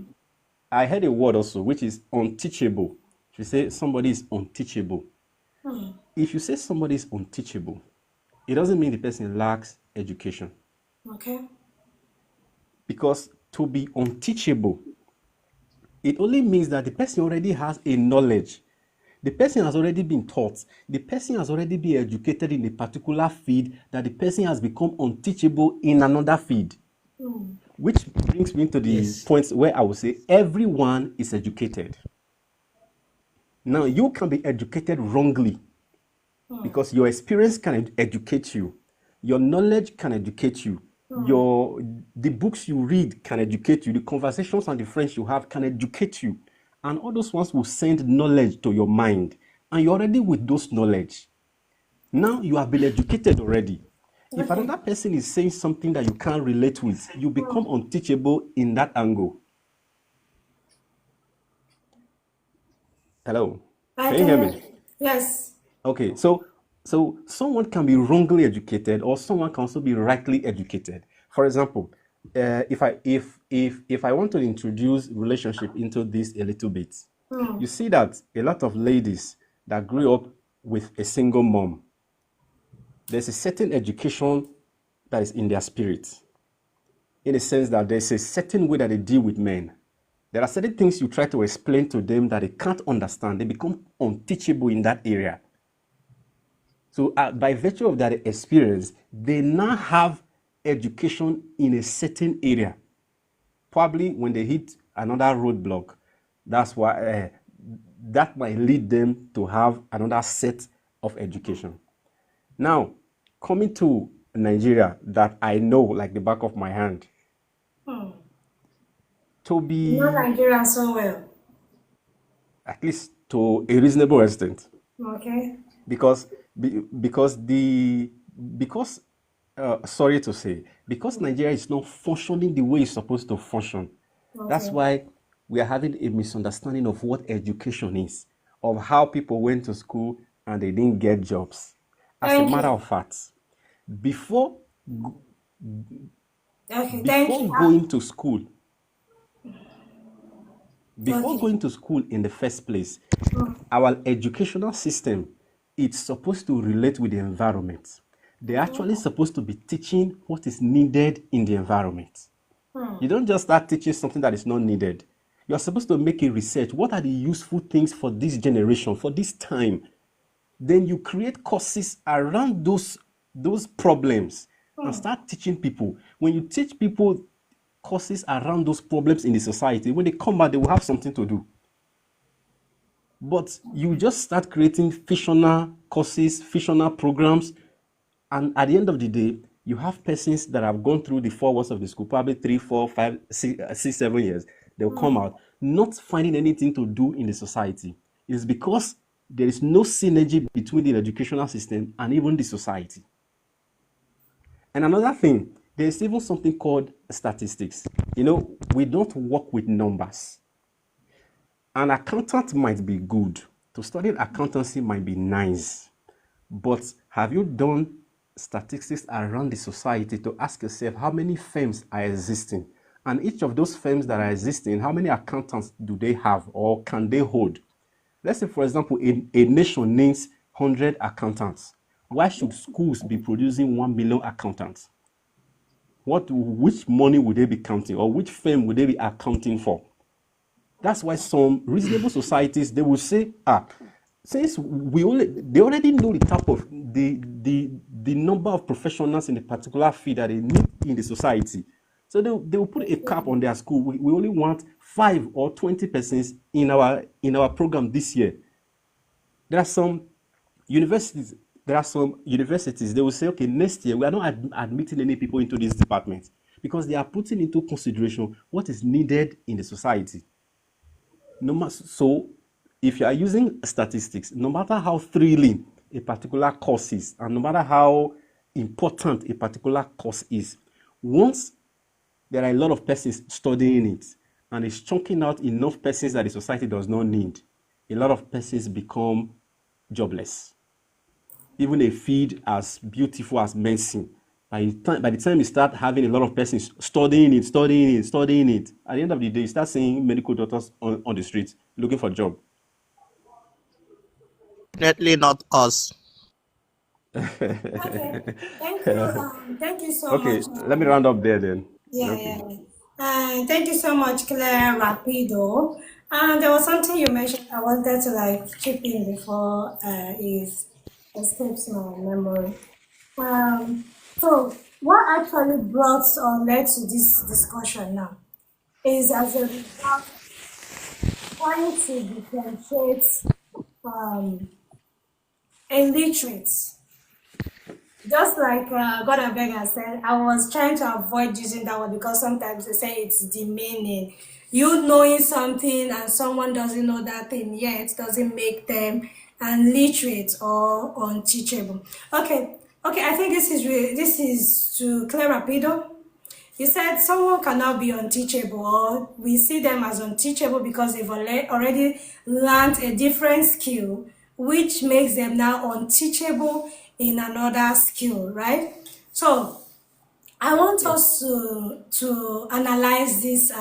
I heard a word also, which is unteachable. If you say somebody is unteachable, if you say somebody is unteachable, it doesn't mean the person lacks education. Okay. Because to be unteachable, it only means that the person already has a knowledge. The person has already been taught. The person has already been educated in a particular field, that the person has become unteachable in another field. Which brings me to the point where I would say everyone is educated. Now, you can be educated wrongly, because your experience can educate you. Your knowledge can educate you. the books you read can educate you. The conversations and the friends you have can educate you. And all those ones will send knowledge to your mind. And you're already with those knowledge. Now you have been educated already. If Okay. another person is saying something that you can't relate with, you become unteachable in that angle. Hello? I Can you hear can. me? Yes. Okay, so someone can be wrongly educated, or someone can also be rightly educated. For example, if I want to introduce relationship into this a little bit, you see that a lot of ladies that grew up with a single mom, there's a certain education that is in their spirit, in the sense that there's a certain way that they deal with men. There are certain things you try to explain to them that they can't understand. They become unteachable in that area. So by virtue of that experience, they now have education in a certain area. Probably when they hit another roadblock, that's why that might lead them to have another set of education. Now, coming to Nigeria, that I know like the back of my hand, to You know be Nigeria so well. at least to a reasonable extent, Okay. because because sorry to say, because Nigeria is not functioning the way it's supposed to function. That's Okay. why we are having a misunderstanding of what education is, of how people went to school and they didn't get jobs. As a Thank matter you. of fact, before Okay. Thank you. before going to school, before Okay. going to school in the first place, our educational system, it's supposed to relate with the environment. They're actually supposed to be teaching what is needed in the environment. You don't just start teaching something that is not needed. You're supposed to make a research. What are the useful things for this generation, for this time? Then you create courses around those problems and start teaching people. When you teach people courses around those problems in the society, when they come back, they will have something to do. But you just start creating fictional courses, fictional programs, and at the end of the day, you have persons that have gone through the 4 walls of the school, probably 3, 4, 5, 6, 7 years. They'll come out not finding anything to do in the society. It's because there is no synergy between the educational system and even the society. And another thing, there's even something called statistics. We don't work with numbers. An accountant might be good. To study accountancy might be nice. But have you done statistics around the society to ask yourself how many firms are existing? And each of those firms that are existing, how many accountants do they have or can they hold? Let's say, for example, a nation needs 100 accountants. Why should schools be producing 1 million accountants? Which money would they be counting, or which firm would they be accounting for? That's why some reasonable societies, they will say, since they already know the type of the number of professionals in a particular field that they need in the society. So they will put a cap on their school. We only want 5 or 20 persons in our program this year. There are some universities. They will say, okay, next year we are not admitting any people into this department, because they are putting into consideration what is needed in the society. So if you are using statistics, no matter how thrilling a particular course is, and no matter how important a particular course is, once there are a lot of persons studying it and it's chunking out enough persons that the society does not need, a lot of persons become jobless. Even a field as beautiful as medicine, by the time you start having a lot of persons studying it, at the end of the day, you start seeing medical doctors on the streets looking for a job. Definitely not us. Okay. Thank you. Thank you so Okay, much. let me round up there then. Yeah, Okay. yeah. Thank you so much, Claire Rapido. And there was something you mentioned I wanted to chip in before it escapes my memory. So what actually brought or led to this discussion now is as a result trying to differentiate um, illiterates just like God Abega said, I was trying to avoid using that word because sometimes they say it's demeaning. You knowing something and someone doesn't know that thing yet doesn't make them illiterate or unteachable. Okay, okay. I think this is to clear rapido. You said someone cannot be unteachable, or we see them as unteachable because they've already learned a different skill, which makes them now unteachable in another skill, right? So I want Yeah. us to analyze this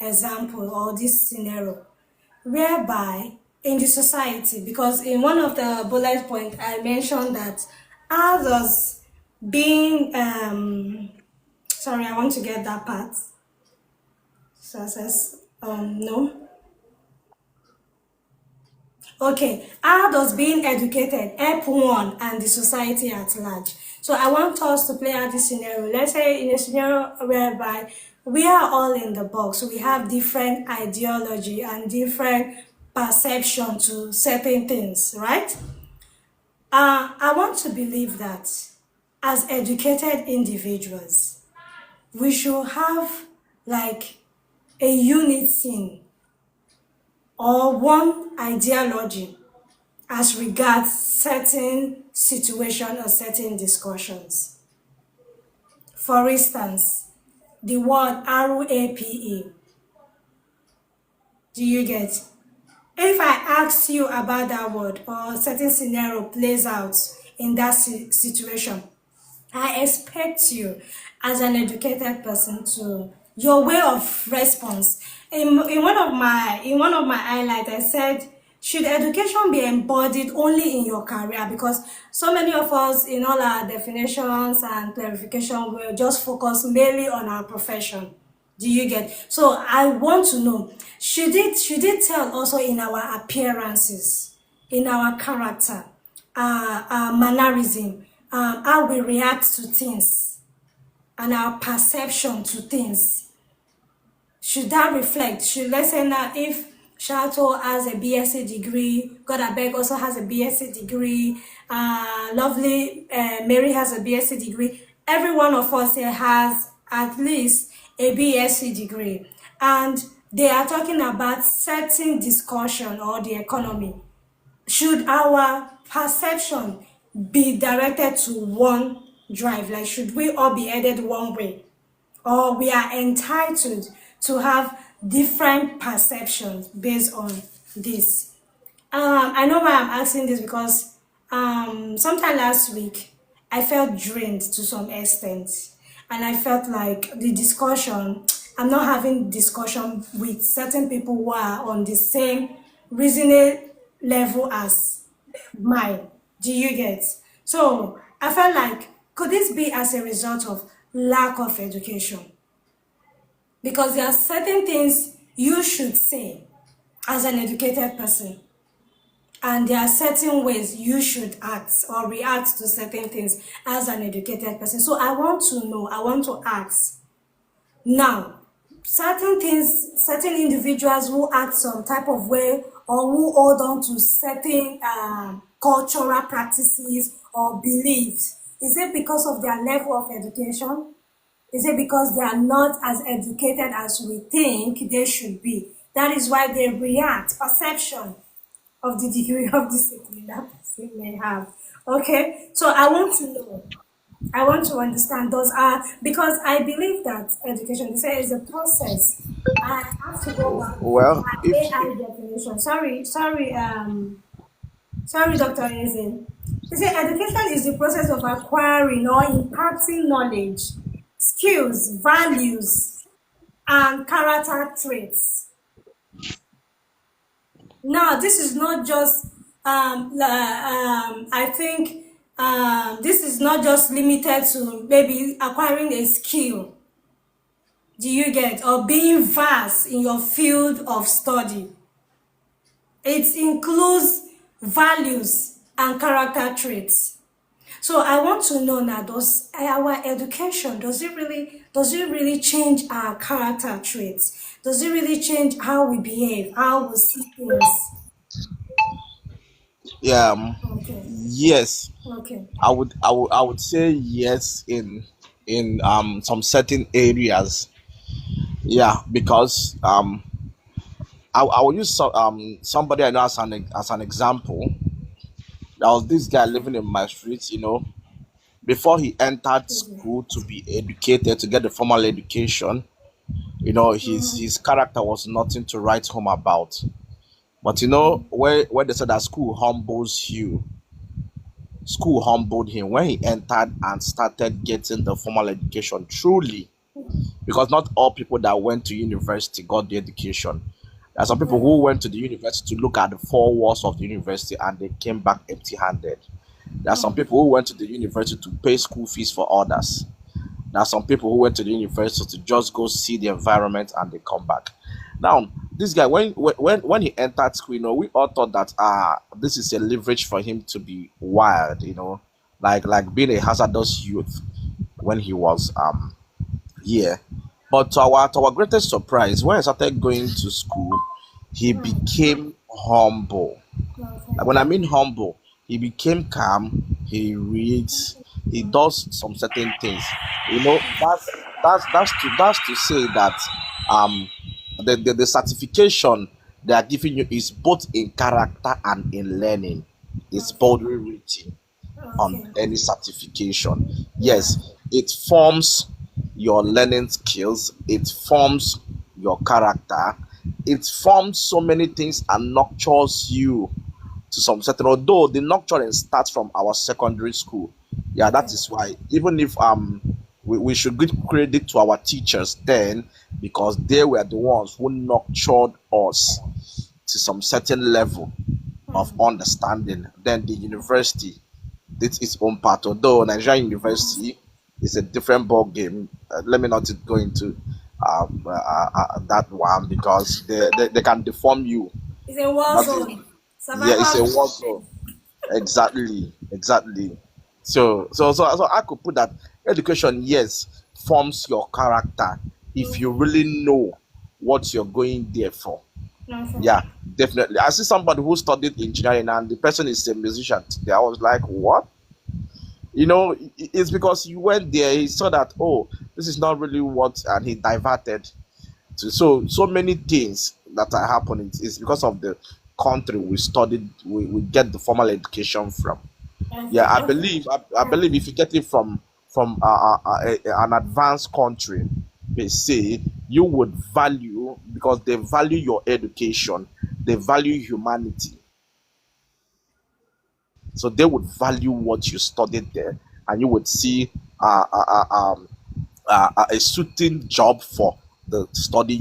example or this scenario, whereby in the society, because in one of the bullet points I mentioned that others being sorry, I want to get that part. Success. No. Okay. How does being educated help one and the society at large? So I want us to play out this scenario. Let's say in a scenario whereby we are all in the box. We have different ideology and different perception to certain things, right? I want to believe that as educated individuals, we should have like a unity or one ideology as regards certain situation or certain discussions. For instance, the word RAPE, do you get? If I ask you about that word or a certain scenario plays out in that situation, I expect you, as an educated person, to your way of response. In one of my highlights, I said, should education be embodied only in your career? Because so many of us, in all our definitions and clarification, will just focus mainly on our profession. Do you get? So I want to know, should it tell also in our appearances, in our character, our mannerism, how we react to things, and our perception to things? Should that reflect? Should, let's say now, if Shato has a BSc degree, God Abeg also has a BSc degree, lovely Mary has a BSc degree, every one of us here has at least a BSc degree, and they are talking about certain discussion or the economy. Should our perception be directed to one drive? Like, should we all be headed one way? Or we are entitled to have different perceptions based on this? I know why I'm asking this because sometime last week I felt drained to some extent, and I felt like the discussion, I'm not having discussion with certain people who are on the same reasoning level as mine. Do you get? So I felt like, could this be as a result of lack of education? Because there are certain things you should say as an educated person, and there are certain ways you should act or react to certain things as an educated person. So I want to know, I want to ask now, certain things, certain individuals who act some type of way or who hold on to certain cultural practices or beliefs, is it because of their level of education? Is it because they are not as educated as we think they should be? That is why they react. Perception of the degree of discipline that person may have. Okay, so I want to know. I want to understand those are, because I believe that education, they say, is a process. I have to go back to Well, my if AI definition. Sorry, Dr. Eze. They say education is the process of acquiring or imparting knowledge, skills, values, and character traits. Now, this is not just, I think, this is not just limited to maybe acquiring a skill. Do you get? Or being vast in your field of study. It includes values and character traits. So I want to know now, does our education, does it really change our character traits? Does it really change how we behave, how we see things? Yeah. Okay. Yes. Okay. I would say yes in some certain areas. Yeah, because I will use somebody I know as an example. There was this guy living in my street. Before he entered school to be educated, to get the formal education, his character was nothing to write home about. But where they said that school humbled him when he entered and started getting the formal education truly, because not all people that went to university got the education. There are some people who went to the university to look at the four walls of the university and they came back empty-handed. There are some people who went to the university to pay school fees for others. There are some people who went to the university to just go see the environment and they come back. Now, this guy, when he entered school, we all thought that this is a leverage for him to be wild, like being a hazardous youth when he was here. But to our greatest surprise, when he started going to school, he became humble. Like, when I mean humble, he became calm. He reads. He does some certain things. That's to say that um the certification they are giving you is both in character and in learning. It's boldly written on Okay. any certification. Yeah. Yes, it forms your learning skills, it forms your character, it forms so many things and nurtures you to some certain, although the nurturing starts from our secondary school. Yeah, that Okay. is why, even if we should give credit to our teachers then, because they were the ones who nurtured us to some certain level of understanding. Then the university did its own part, although Nigerian university is a different ball game. Let me not go into that one, because they can deform you. It's a war That is, zone. yeah, Survival it's of a the war zone. Exactly. So I could put that education, yes, forms your character if you really know what you're going there for. Okay. Yeah, definitely. I see somebody who studied engineering and the person is a musician today. I was like, what? It's because you went there, he saw that, oh, this is not really what, and he diverted to. So many things that are happening is because of the country we studied, we get the formal education from. Yeah, Okay. I believe if you get it from an advanced country, they say, you would value, because they value your education, they value humanity, so they would value what you studied there, and you would see a suiting job for the study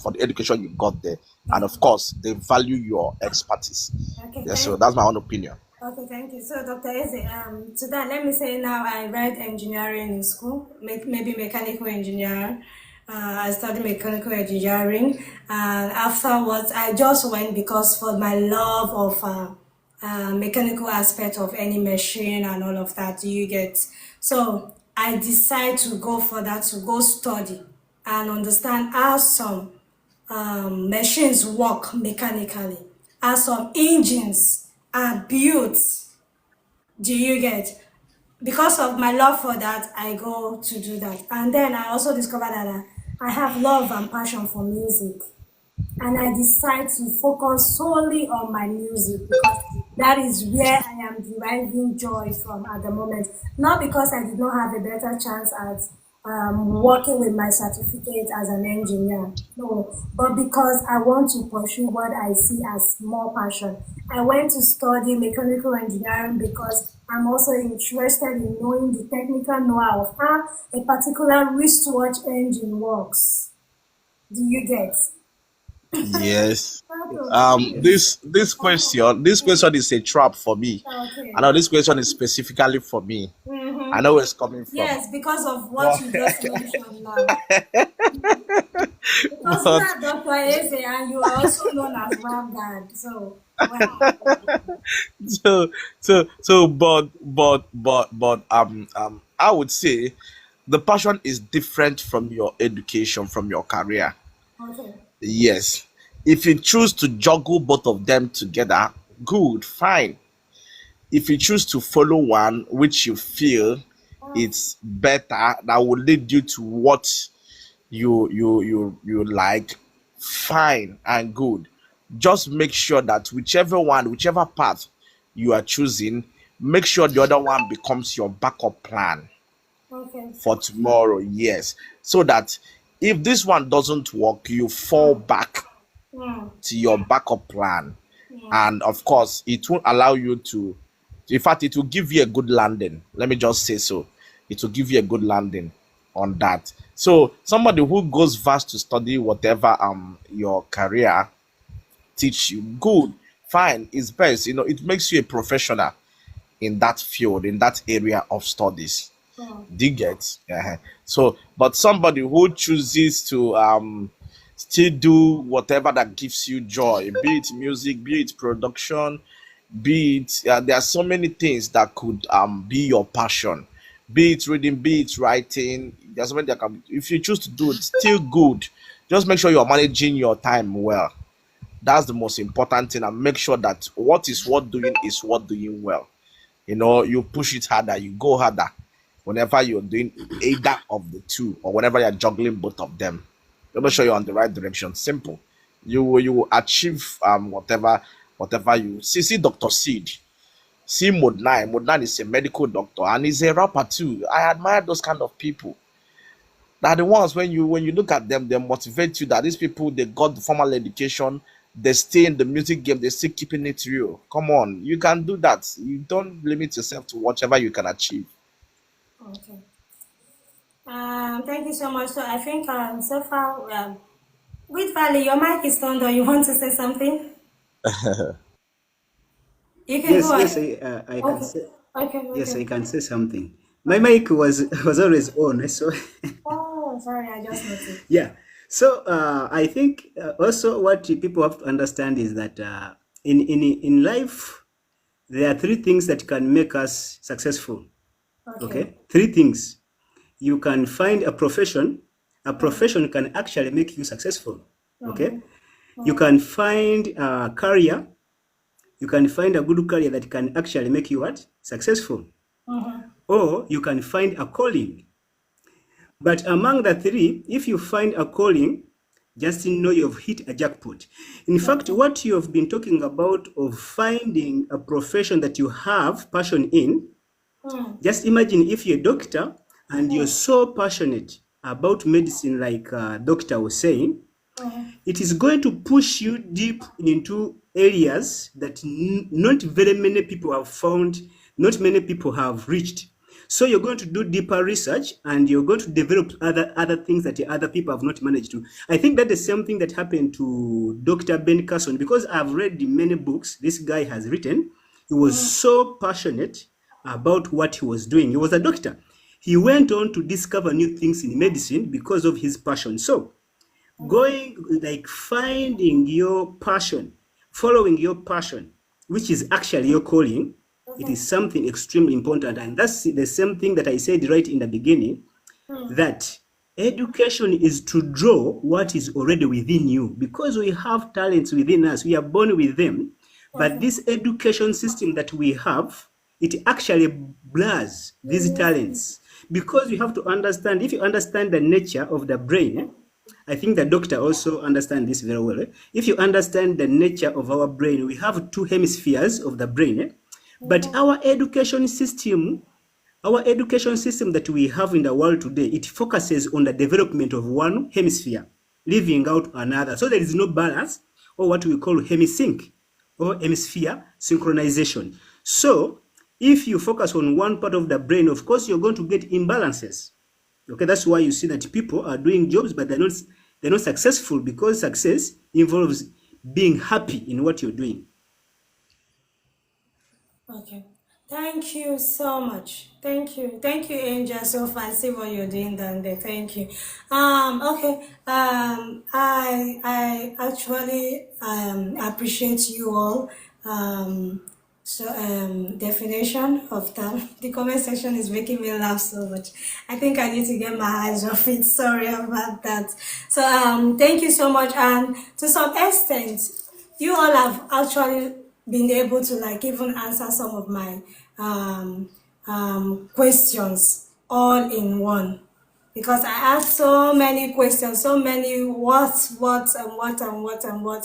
for the education you got there, and of course they value your expertise. Okay. Yeah, so that's my own opinion. Okay, thank you. So, Dr. Eze, to that, let me say now I read engineering in school, maybe mechanical engineer. I studied mechanical engineering, and afterwards, I just went because for my love of mechanical aspect of any machine and all of that, you get. So, I decided to go for that, to go study and understand how some machines work mechanically, how some engines are built. Do you get? Because of my love for that, I go to do that. And then I also discovered that I have love and passion for music, and I decide to focus solely on my music because that is where I am deriving joy from at the moment. Not because I did not have a better chance at working with my certificate as an engineer, no, but because I want to pursue what I see as more passion. I went to study mechanical engineering because I'm also interested in knowing the technical know-how of how a particular wristwatch engine works. Do you get? Yes. Yes. This question is a trap for me. I Okay. know this question is specifically for me. I know where it's coming from. Yes, because of what But you just mentioned now. Because you but are Dr. Eze and you are also known as Ramgad. So, well, but I would say the passion is different from your education, from your career. okay. Yes. If you choose to juggle both of them together, good, fine. if you choose to follow one which you feel it's better, that will lead you to what you like, fine and good. Just make sure that whichever path you are choosing, make sure the other one becomes your backup plan Okay. for tomorrow. Yes, so that if this one doesn't work, you fall back Mm. to your backup plan. And of course, it won't allow you to, in fact, it will give you a good landing. Let me just say so. It will give you a good landing on that. So somebody who goes vast to study whatever your career teach you, good, fine, is best. It makes you a professional in that field, in that area of studies. Mm. Do you get? So, but somebody who chooses to still do whatever that gives you joy, be it music, be it production, be it there are so many things that could be your passion, be it reading, be it writing. There's so many that can. If you choose to do it, still good. Just make sure you are managing your time well. That's the most important thing, and make sure that what is worth doing is worth doing well. You push it harder, you go harder whenever you're doing either of the two, or whenever you're juggling both of them. Make sure you're on the right direction. Simple. You will achieve whatever you see. Dr. Seed, see Mode 9 is a medical doctor and he's a rapper too. I admire those kind of people. They're the ones, when you look at them, they motivate you, that these people, they got the formal education, they stay in the music game, they still keeping it real. Come on, you can do that. You don't limit yourself to whatever you can achieve. Okay. Thank you so much. So I think so far, with Valley, your mic is turned on. You want to say something? You can Yes, go yes, ahead. I can Okay. say. Okay. Yes, Okay. I can say something. My mic was always on, so Oh, sorry, I just noticed. yeah. So I think also what people have to understand is that in life there are three things that can make us successful. Okay. Okay, three things. You can find a profession. A profession can actually make you successful. Okay, you can find a career. You can find a good career that can actually make you what? Successful. Or you can find a calling. But among the three, if you find a calling, just know you've hit a jackpot. In fact, what you have been talking about of finding a profession that you have passion in, just imagine if you're a doctor and you're so passionate about medicine, like doctor was saying, it is going to push you deep into areas that not very many people have found, not many people have reached. So you're going to do deeper research and you're going to develop other things that other people have not managed to. I think that is something that happened to Dr. Ben Carson, because I've read the many books this guy has written. He was so passionate about what he was doing. He was a doctor. He went on to discover new things in medicine because of his passion. So going, like, finding your passion, following your passion, which is actually your calling, it is something extremely important. And that's the same thing that I said right in the beginning, that education is to draw what is already within you, because we have talents within us, we are born with them. But this education system that we have, it actually blurs these talents, because you have to understand, if you understand the nature of the brain, I think the doctor also understands this very well. If you understand the nature of our brain, we have two hemispheres of the brain, but our education system that we have in the world today, it focuses on the development of one hemisphere, leaving out another. So there is no balance, or what we call hemisync, or hemisphere synchronization. So if you focus on one part of the brain, of course, you're going to get imbalances. Okay, that's why you see that people are doing jobs, but they're not successful, because success involves being happy in what you're doing. Okay. Thank you so much. Thank you. Thank you, Angel. So far, I see what you're doing down there. Thank you. Okay. I actually appreciate you all. Definition of time. The comment section is making me laugh so much. I think I need to get my eyes off it. Sorry about that. So thank you so much. And to some extent, you all have actually been able to like even answer some of my questions all in one, because I asked so many questions, so many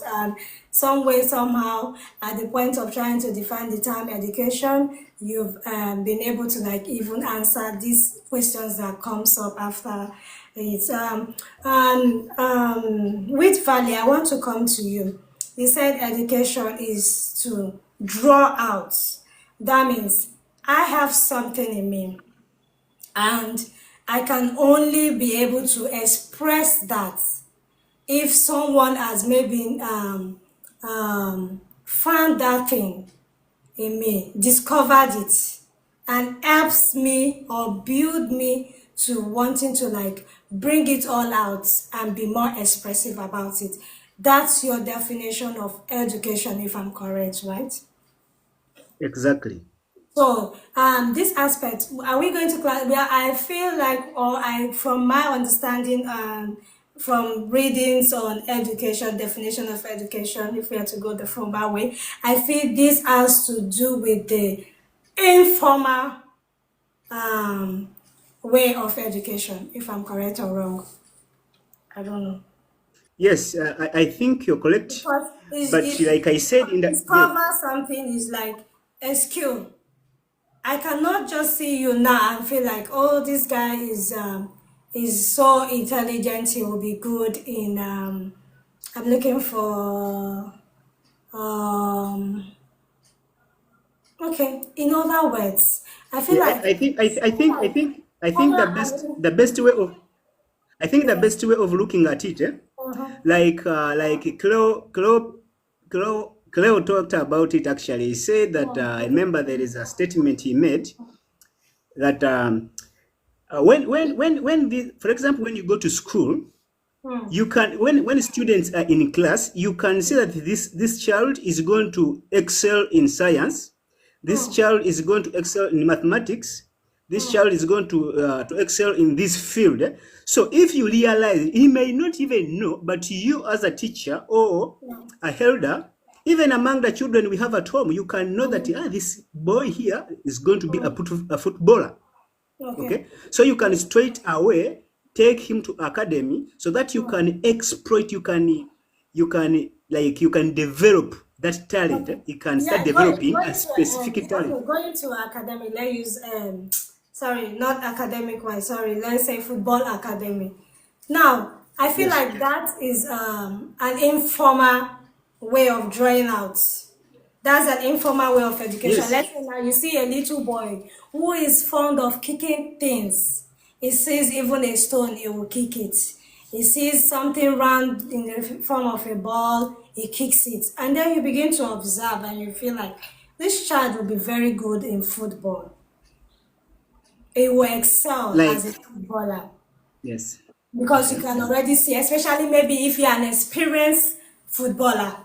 and some way, somehow, at the point of trying to define the term education, you've been able to like even answer these questions that comes up after it. With Valley, I want to come to you. You said education is to draw out. That means I have something in me, and I can only be able to express that if someone has maybe found that thing in me, discovered it, and helps me or build me to wanting to like bring it all out and be more expressive about it. That's your definition of education, if I'm correct, right? Exactly. So, this aspect, are we going to class? Where I feel like, or I, from my understanding, from readings on education, definition of education, if we are to go the formal way, I feel this has to do with the informal um, way of education. If I'm correct or wrong, I don't know. Yes, I think you're correct. Because But like I said in the yeah, discover something is like a skill. I cannot just see you now and feel like, oh, this guy is so intelligent. He will be good in. I'm looking for. Um, okay. In other words, I feel yeah, like. I think the best way of I think the best way of looking at it, Uh-huh. like Cleo talked about it actually. He said that I remember there is a statement he made that for example, when you go to school, you can when students are in class, you can see that this child is going to excel in science, this child is going to excel in mathematics, this child is going to excel in this field. So if you realize, he may not even know, but you as a teacher or a elder, even among the children we have at home, you can know that this boy here is going to be a footballer. Okay. Okay, so you can straight away take him to academy so that you can exploit, you can develop that talent. You can start Yeah, developing going a to specific talent. okay, going to academic. Let's use sorry, not academic wise. Sorry, let's say football academy. Now, I feel Yes, like that is an informal way of drawing out. That's an informal way of education. yes, Let's say now you see a little boy who is fond of kicking things. He sees even a stone, he will kick it. He sees something round in the form of a ball, he kicks it. And then you begin to observe and you feel like this child will be very good in football. He will excel as a like footballer, yes, because you can already see, especially maybe if you're an experienced footballer.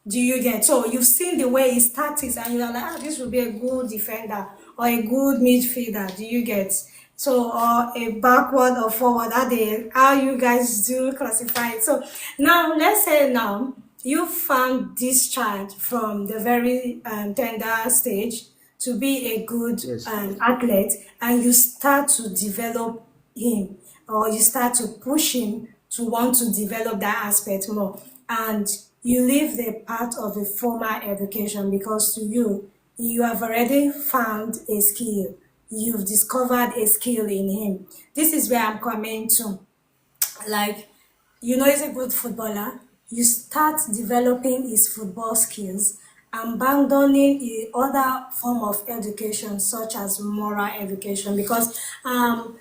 Do you get? So you've seen the way his tactics, and you're like, ah, this will be a good defender or a good midfielder. Do you get? So, or a backward or forward, how you guys do classify it. So now, let's say now you found this child from the very tender stage to be a good yes, athlete, and you start to develop him, or you start to push him to want to develop that aspect more, and you leave the part of a formal education, because to you, you have already found a skill, you've discovered a skill in him. This is where I'm coming to. Like, you know, he's a good footballer, you start developing his football skills, abandoning the other form of education such as moral education, because I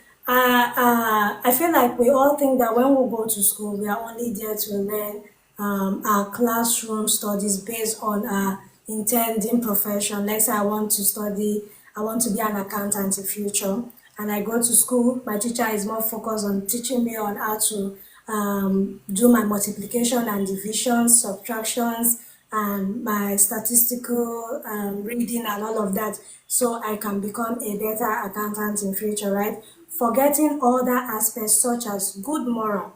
feel like we all think that when we go to school we are only there to learn our classroom studies based on our intending profession. Let's say I want to be an accountant in future, and I go to school. My teacher is more focused on teaching me on how to do my multiplication and division, subtractions, and my statistical reading and all of that, so I can become a better accountant in future, right? Forgetting other aspects such as good moral,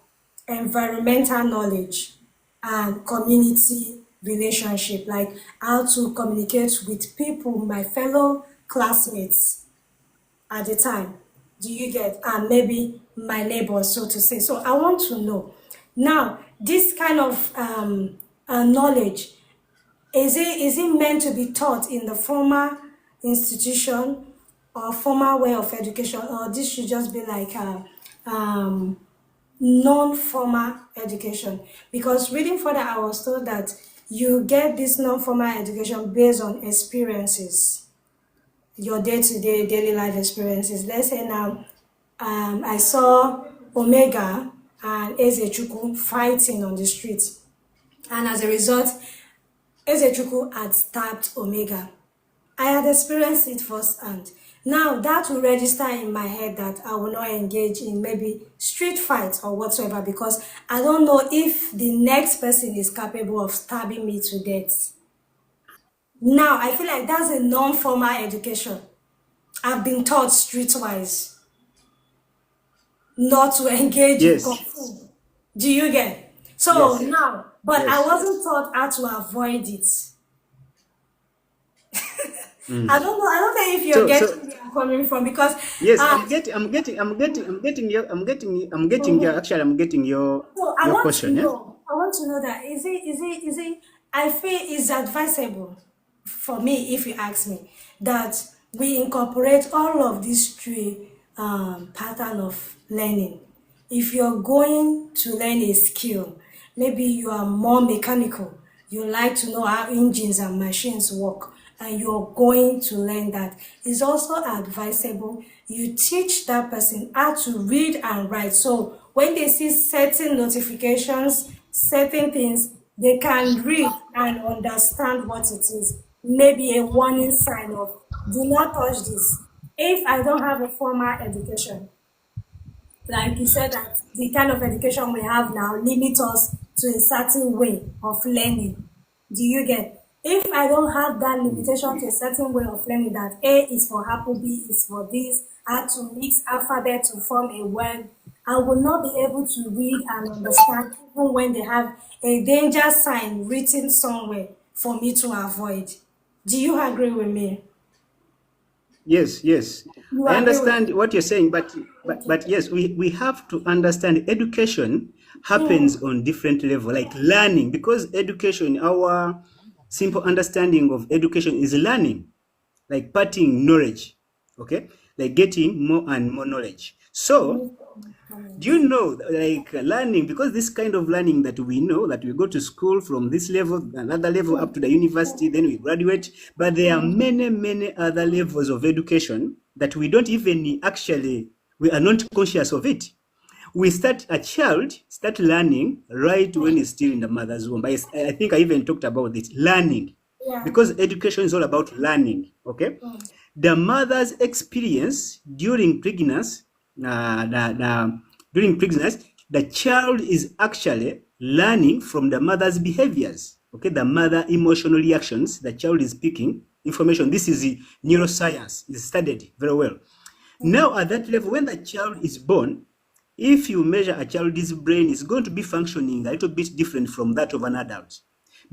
environmental knowledge, and community relationship, like how to communicate with people, my fellow classmates at the time. Do you get? And maybe my neighbors, so to say. So I want to know now this kind of knowledge, is it meant to be taught in the formal institution or formal way of education, or this should just be like a non-formal education? Because reading further, I was told that you get this non-formal education based on experiences, your day-to-day daily life experiences. Let's say now, I saw Omega and Ezechukwu fighting on the street, and as a result, Ezechukwu had stabbed Omega. I had experienced it firsthand. Now that will register in my head that I will not engage in maybe street fights or whatsoever, because I don't know if the next person is capable of stabbing me to death. Now I feel like that's a non-formal education. I've been taught streetwise not to engage in kung Yes, fu. Do you get? So yes, now, but I yes. wasn't taught how to avoid it. Mm. I don't know if you're So, getting where I'm coming from, because yes, uh, I'm getting your, actually, I'm getting so your question, yeah? I want to know that is it, I feel it's advisable for me, if you ask me, that we incorporate all of these three pattern of learning. If you're going to learn a skill, maybe you are more mechanical, you like to know how engines and machines work, and you're going to learn that, it's also advisable you teach that person how to read and write. So when they see certain notifications, certain things, they can read and understand what it is. Maybe a warning sign of, do not touch this. If I don't have a formal education, like you said, that the kind of education we have now limit us to a certain way of learning. Do you get? If I don't have that limitation to a certain way of learning, that A is for apple, B is for this, I have to mix alphabet to form a word, I will not be able to read and understand even when they have a danger sign written somewhere for me to avoid. Do you agree with me? Yes, yes. You I agree with understand me? what you're saying, but Okay. yes, we have to understand education Mm, happens on different level, like learning, because education, our simple understanding of education is learning, like parting knowledge, okay? Like getting more and more knowledge. So mm, do you comments. know, like learning, because this kind of learning that we know, that we go to school from this level, another level up to the university, then we graduate, but there are many, many other levels of education that we don't even actually, we are not conscious of it. We start, a child start learning right when he's still in the mother's womb. I think I even talked about this, learning, Yeah. because education is all about learning, okay? Mm. The mother's experience during pregnancy, during pregnancy, the child is actually learning from the mother's behaviors. Okay, the mother emotional reactions. The child is picking information. This is the neuroscience. It's studied very well. Now, at that level, when the child is born, if you measure a child's brain, is going to be functioning a little bit different from that of an adult,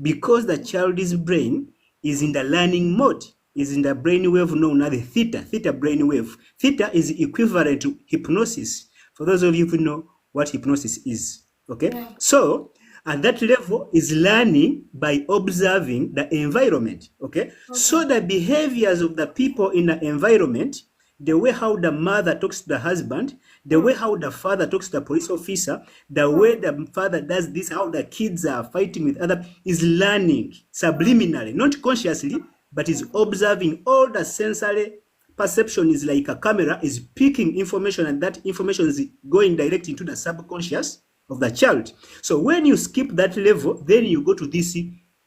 because the child's brain is in the learning mode, is in the brain wave known as the theta brain wave. Theta is equivalent to hypnosis. For those of you who know what hypnosis is, okay? Yeah. So at that level is learning by observing the environment, okay? Okay. So the behaviors of the people in the environment, the way how the mother talks to the husband, the way how the father talks to the police officer, the way the father does this, how the kids are fighting with other, is learning subliminally, not consciously, but is observing. All the sensory perception is like a camera, is picking information, and that information is going direct into the subconscious of the child. So when you skip that level, then you go to this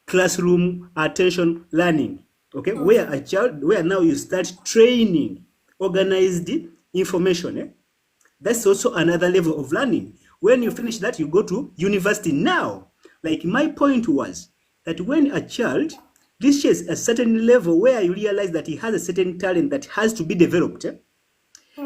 classroom attention learning, okay, where a child, where now you start training organized information, that's also another level of learning. When you finish that, you go to university. Now, like my point was that when a child reaches a certain level where you realize that he has a certain talent that has to be developed,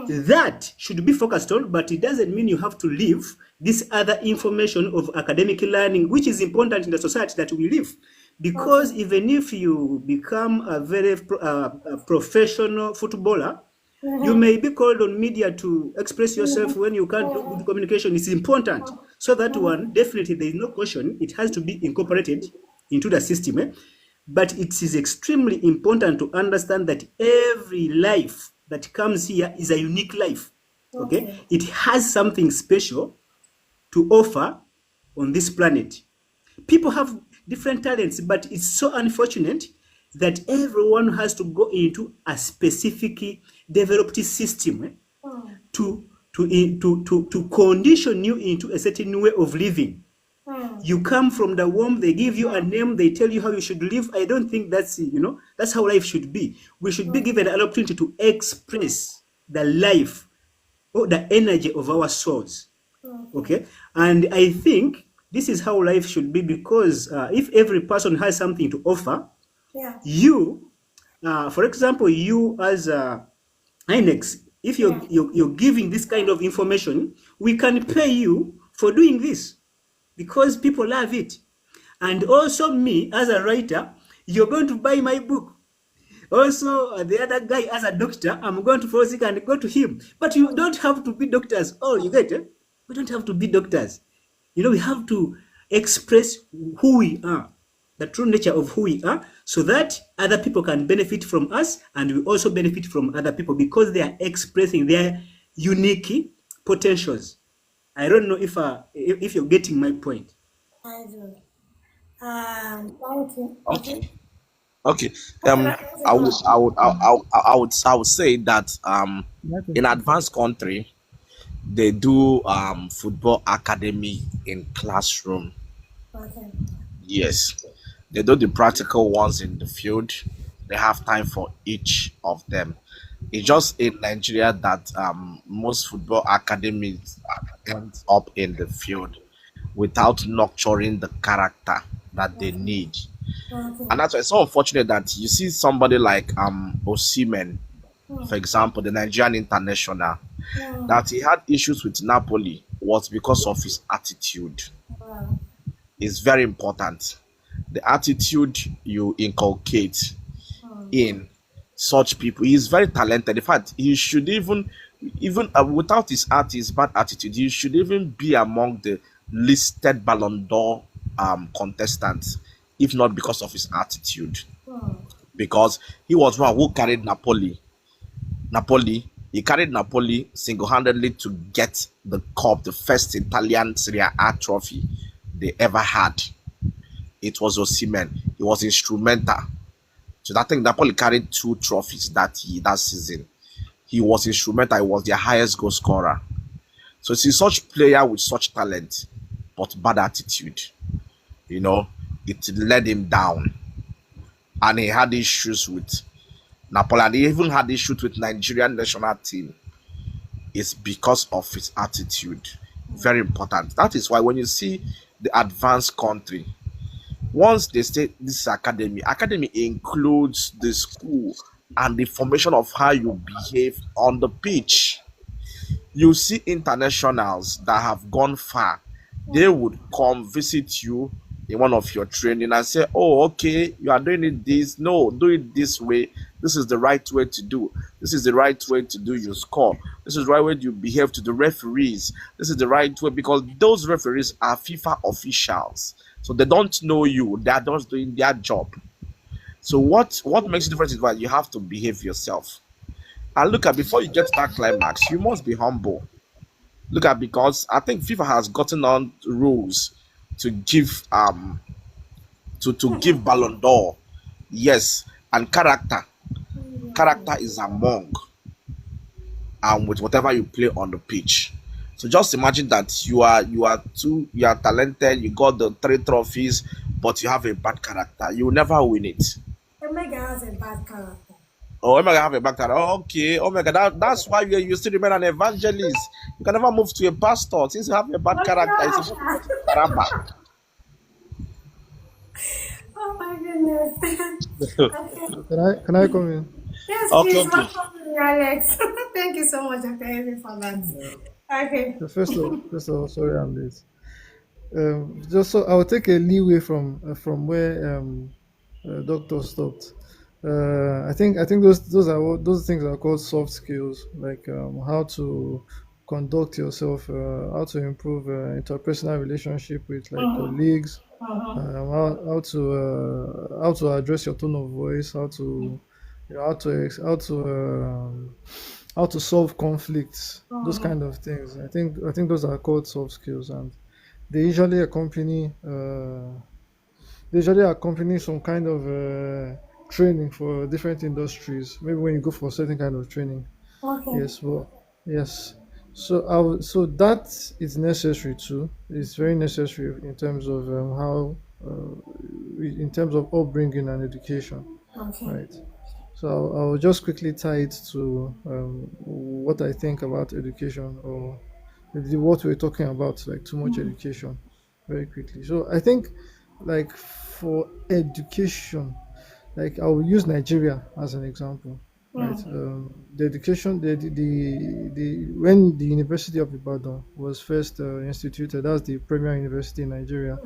that should be focused on, but it doesn't mean you have to leave this other information of academic learning, which is important in the society that we live. because even if you become a very a professional footballer, you may be called on media to express yourself. When you can't do good communication, it's important. So that one, definitely, there is no question. It has to be incorporated into the system. But it is extremely important to understand that every life that comes here is a unique life. Okay? It has something special to offer on this planet. People have different talents, but it's so unfortunate that everyone has to go into a specific developed system to condition you into a certain way of living. You come from the womb, they give you a name, they tell you how you should live. I don't think that's how life should be. We should be given an opportunity to express the life or the energy of our souls. Okay, and I think this is how life should be, because if every person has something to offer, you, for example, you as Hinex, if you're giving this kind of information, we can pay you for doing this because people love it. And also me as a writer, you're going to buy my book. Also, the other guy as a doctor, I'm going to fall sick and go to him. But you don't have to be doctors. Oh, you get it? We don't have to be doctors. We have to express who we are, the true nature of who we are, so that other people can benefit from us, and we also benefit from other people because they are expressing their unique potentials. I don't know if you're getting my point. I do. Thank you. Okay. Okay. Okay, that is a I would, question. I would, I would say that in advanced country they do football academy in classroom. Okay. Yes, they do the practical ones in the field. They have time for each of them. It's just in Nigeria that most football academies end up in the field without nurturing the character that they need. Okay. And that's why it's so unfortunate that you see somebody like Osimhen, for example, the Nigerian international, that he had issues with Napoli was because of his attitude. Wow. It's very important. The attitude you inculcate in such people. He is very talented. In fact, he should even without his bad attitude, he should even be among the listed Ballon d'Or contestants, if not because of his attitude. Because he was one who carried Napoli. He carried Napoli single-handedly to get the cup, the first Italian Serie A trophy they ever had. It was Osimhen. He was instrumental. So I think Napoli carried 2 trophies that season. He was instrumental. He was their highest goal scorer. So see such player with such talent, but bad attitude, it led him down. And he had issues with Napoli. And he even had issues with Nigerian national team. It's because of his attitude. Very important. That is why when you see the advanced country, once they say this academy includes the school and the formation of how you behave on the pitch. You see internationals that have gone far, they would come visit you in one of your training and say, oh, okay, you are doing it this, no, do it this way, this is the right way to do, this is the right way to do your score, this is the right way you behave to the referees, this is the right way, because those referees are FIFA officials, so they don't know you, they are just doing their job. So what makes the difference is that you have to behave yourself. And look at, before you get to that climax, you must be humble. Look at, because I think FIFA has gotten on rules to give to give Ballon d'Or. Yes, and character. Character is among with whatever you play on the pitch. So just imagine that you are talented, you got the 3 trophies, but you have a bad character. You will never win it. Omega has a bad character. Oh, Omega have a back character. Oh, okay, Omega. That's why you still remain an evangelist. You can never move to a pastor since you have a bad character. It's supposed to go to Taraba. Oh my goodness. Okay. Can I come in? Yes, Okay, please. okay. Welcome, Alex. Thank you so much, Dr. Amy, for that. Okay. First of all, sorry I'm late. Just so I'll take a leeway from where doctor stopped. I think those things are called soft skills, like how to conduct yourself, how to improve interpersonal relationship with like colleagues, how to address your tone of voice, how to you know, how to solve conflicts, those kind of things. I think those are called soft skills, and they usually accompany some kind of training for different industries. Maybe when you go for a certain kind of training. Okay. Yes, well, yes. So that is necessary too. It's very necessary in terms of how, in terms of upbringing and education, Okay. right? So I'll just quickly tie it to what I think about education, or what we're talking about, like too much education, very quickly. So I think, like, for education, like I'll use Nigeria as an example, right? The education, the when the University of Ibadan was first instituted, that's the premier university in Nigeria.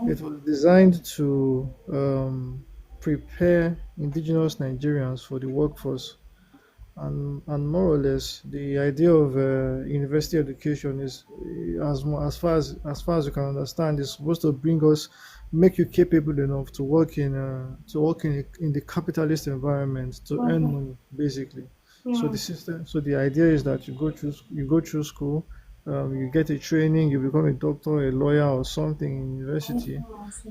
It was designed to prepare indigenous Nigerians for the workforce, and more or less the idea of university education is, as far as you can understand, is supposed to make you capable enough to work in the capitalist environment, to earn Okay. money, basically. So Yeah. the idea is that you go through school, you get a training, you become a doctor, a lawyer, or something in university,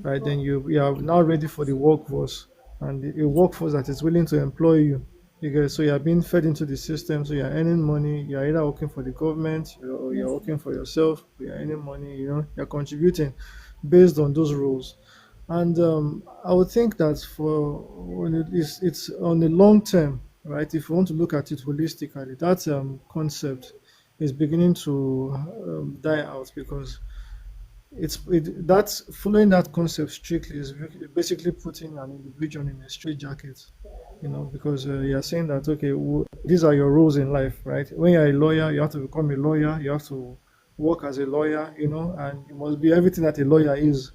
right? Then you are now ready for the workforce, and a workforce that is willing to employ you. Because so you are being fed into the system, so you are earning money. You are either working for the government, or you're working for yourself. You are earning money. You're contributing based on those rules. And I would think that for when it's on the long term, right? If you want to look at it holistically, that concept is beginning to die out, because that's following that concept strictly is basically putting an individual in a straitjacket, because you're saying that, okay, these are your rules in life, right? When you're a lawyer, you have to become a lawyer, you have to work as a lawyer, and you must be everything that a lawyer is.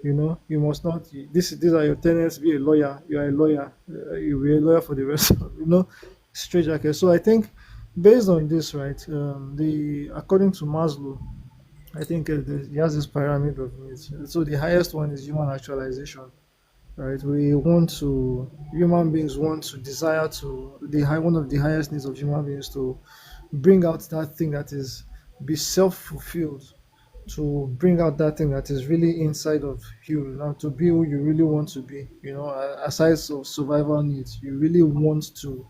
You must not. These are your tenets. Be a lawyer. You are a lawyer. You'll be a lawyer for the rest of, straitjacket. So I think, based on this, right, the according to Maslow, I think he has this pyramid of needs. So the highest one is human actualization, right? Human beings want to desire to, one of the highest needs of human beings, to bring out that thing that is, be self-fulfilled, to bring out that thing that is really inside of you, to be who you really want to be, aside of survival needs. You really want to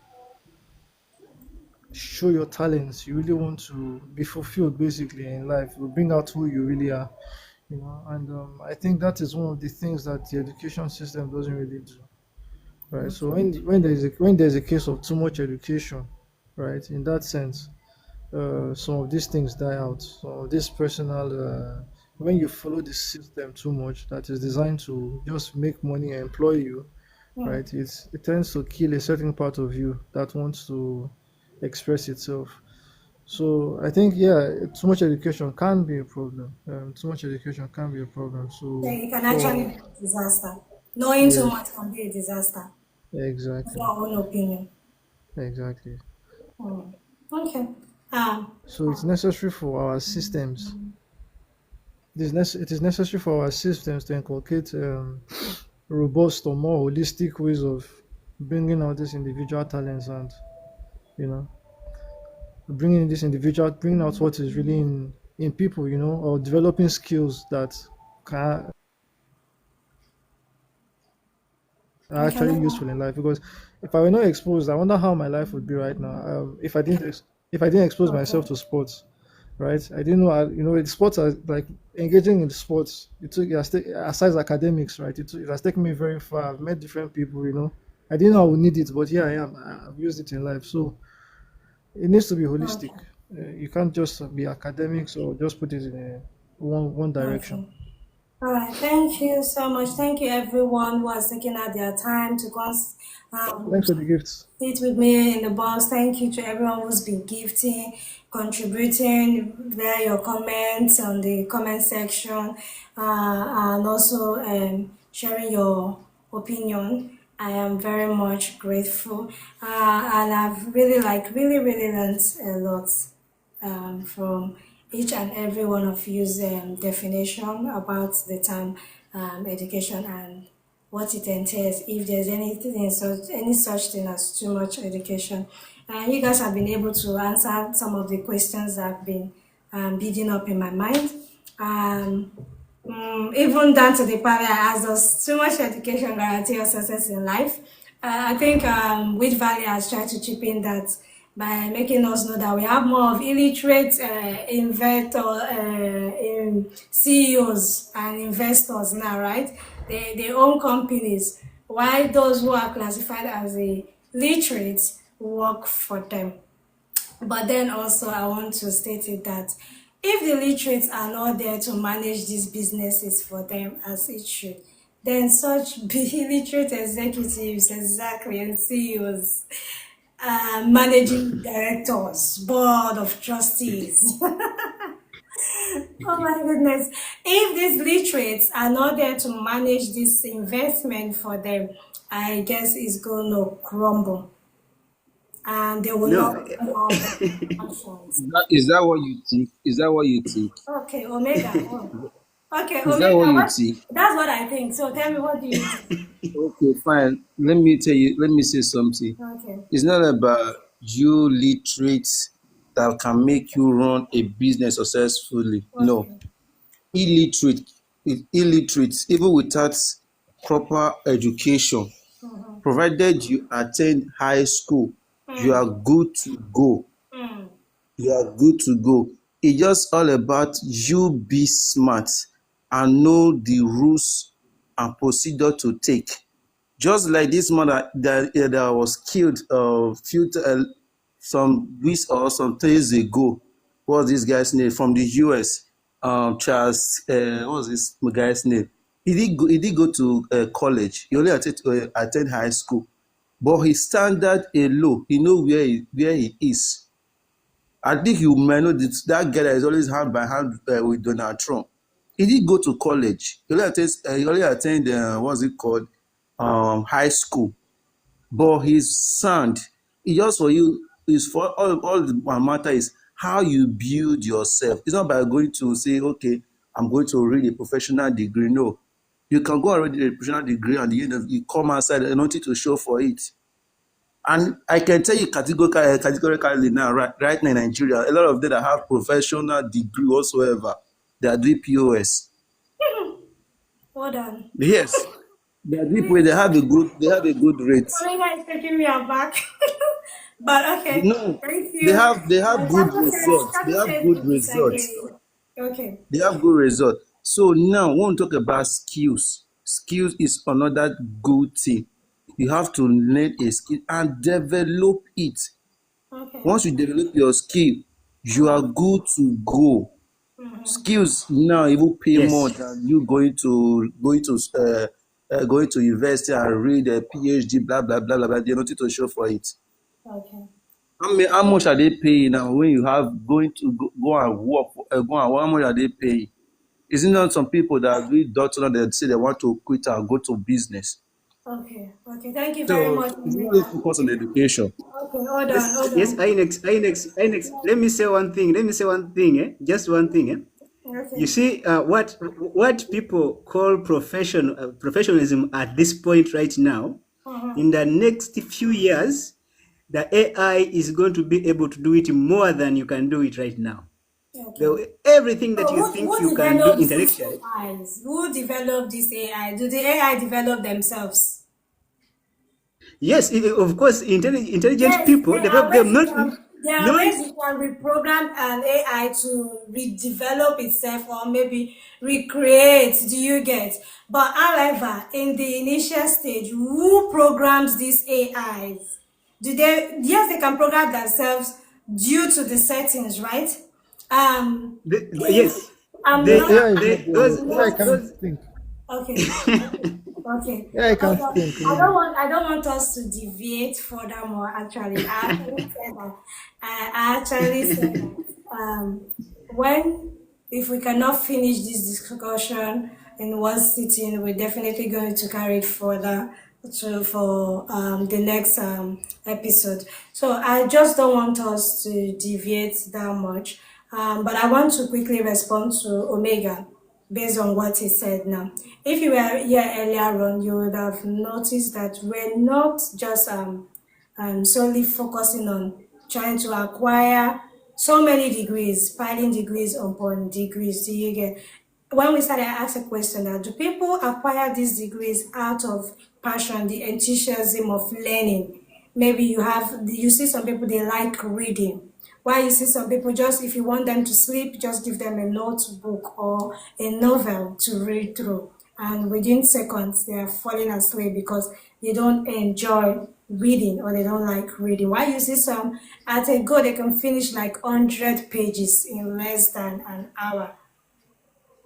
show your talents. You really want to be fulfilled, basically, in life. You bring out who you really are. And I think that is one of the things that the education system doesn't really do, right? So when there's a case of too much education, right, in that sense, some of these things die out. So this personal, when you follow the system too much, that is designed to just make money and employ you, right, it tends to kill a certain part of you that wants to express itself. So I think, yeah, too much education can be a problem. Too much education can be a problem. Yeah, So it can actually for be a disaster. Knowing too yes, much can be a disaster. That's exactly, my own opinion. exactly. Mm. Okay. So it's necessary for our systems. It is necessary for our systems to inculcate robust or more holistic ways of bringing out these individual talents, and you know bringing out what is really in people, or developing skills that can are I actually can. useful in life. Because if I were not exposed, I wonder how my life would be right now. If I didn't expose Okay. myself to sports, right? I didn't know. Sports are like, engaging in the sports. Aside academics, right? It has taken me very far. I've met different people. I didn't know I would need it, but here I am. I've used it in life. So it needs to be holistic. Okay. You can't just be academics, or just put it in one direction. Okay. All right, thank you so much. Thank you, everyone who has taken out their time to Thanks for the gifts. sit with me in the box. Thank you to everyone who's been gifting, contributing via your comments on the comment section, and also sharing your opinion. I am very much grateful, and I've really learned a lot from each and every one of you's definition about the term education and what it entails, if there's anything any such thing as too much education. And you guys have been able to answer some of the questions that have been building up in my mind. Um, Even down to the part I asked us, too much education guarantee your success in life. I think Wheat Valley has tried to chip in that by making us know that we have more of illiterate CEOs and investors now, right? They own companies, while those who are classified as a literate work for them. But then also, I want to state it that if the literates are not there to manage these businesses for them as it should, then such illiterate executives, exactly, and CEOs, managing directors, board of trustees. Oh my goodness. If these literates are not there to manage this investment for them, I guess it's going to crumble and they will No, not have functions. Is that what you think? Is that what you think? Okay, Omega. Oh. Okay, Is that what Omega, you what? think? That's what I think. So tell me, what do you think? Okay, fine. Let me tell you. Let me say something. Okay, It's not about you literates that can make you run a business successfully. No, okay. illiterate, illiterates, even without proper education, Mm-hmm. provided you attend high school, you are Mm, good to go. mm, You are good to go. It's just all about you be smart and know the rules and procedure to take. Just like this man that was killed some weeks or some days ago. What was this guy's name from the US? Charles. What was this guy's name? He did go to college. He only attend high school, but his standard is low. He know where he is. I think you might know that guy that is always hand by hand with Donald Trump. He did go to college. He only attend what's it called, high school. But his sound, it just for you is for all the matter is how you build yourself. It's not by going to say, okay, I'm going to read a professional degree. No, you can go and read a professional degree and you come outside and nothing to show for it. And I can tell you categorically now, right now in Nigeria, a lot of them that have professional degree whatsoever, they are doing POS. well done. Yes, they are doing POS. They have a good rate. Omega is taking me aback. But okay, No, thank they you. have they have good results. They Status have says good 50% results. gain. Okay, They have good results. So now, we want to talk about skills. Skills is another good thing. You have to learn a skill and develop it. okay. Once you develop your skill, you are good to go. Skills now even pay more yes. than you going to university and read a PhD, blah blah blah blah blah. There's nothing to show for it. Okay. How much are they paying now when you have going to go and work? Go and work, how much are they paying? Isn't there some people that read doctor that say they want to quit and go to business? Okay. Okay. Thank you very So much, it's only Omega. focus on education. Okay, hold on, Yes, hold yes, on. Inex. Let me say one thing. Let me say one thing. Just one thing. You Okay. see, what people call professionalism at this point right now. Uh-huh. In the next few years, the AI is going to be able to do it more than you can do it right now. Okay. Everything that So you think who you can do develops these intellectually. AIs? Who developed this AI? Do the AI develop themselves? Yes, of course, intelligent Yes, people develop them there are not. ways you can reprogram an AI to redevelop itself or maybe recreate. Do you get? But however, in the initial stage, who programs these AIs? Do they? Yes, they can program themselves due to the settings, right? If Yes. I'm They, not. AI is they, not there. those, I'm AI those, not. can't those. think. Okay. Okay. AI I can't don't, think I don't really. want I don't want us to deviate furthermore. Actually, I actually said that. I actually said that when if we cannot finish this discussion in one sitting, we're definitely going to carry it further to for the next episode. So I just don't want us to deviate that much. But I want to quickly respond to Omega based on what he said now. If you were here earlier on, you would have noticed that we're not just solely focusing on trying to acquire so many degrees, piling degrees upon degrees. Do you get? When we started, I asked a question that do people acquire these degrees out of passion, the enthusiasm of learning? Maybe you see some people they like reading. While you see some people just if you want them to sleep, just give them a notebook or a novel to read through. And within seconds they are falling asleep because they don't enjoy reading or they don't like reading. While you see some at a go they can finish like 100 pages in less than an hour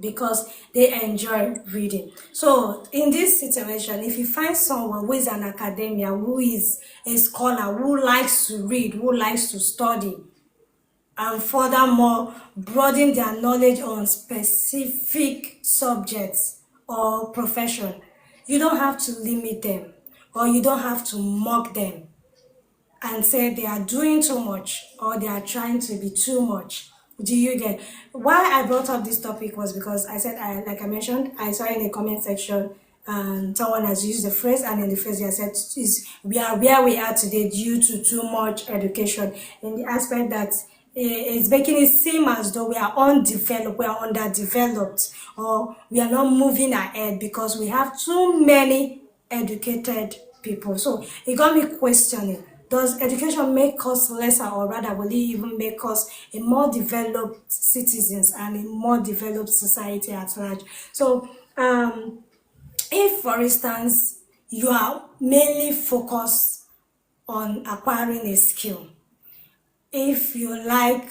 because they enjoy reading. So in this situation, if you find someone who is an academia, who is a scholar, who likes to read, who likes to study, and furthermore broaden their knowledge on specific subjects or profession, you don't have to limit them or you don't have to mock them and say they are doing too much or they are trying to be too much. Do you get? Why I brought up this topic was because I said, like I mentioned, I saw in the comment section, someone has used the phrase, and in the phrase I said, is we are where we are today due to too much education, in the aspect that it's making it seem as though we are undeveloped, we are underdeveloped, or we are not moving ahead because we have too many educated people. So it got me questioning, does education make us lesser, or rather will it even make us a more developed citizens and a more developed society at large? So if for instance you are mainly focused on acquiring a skill, if you like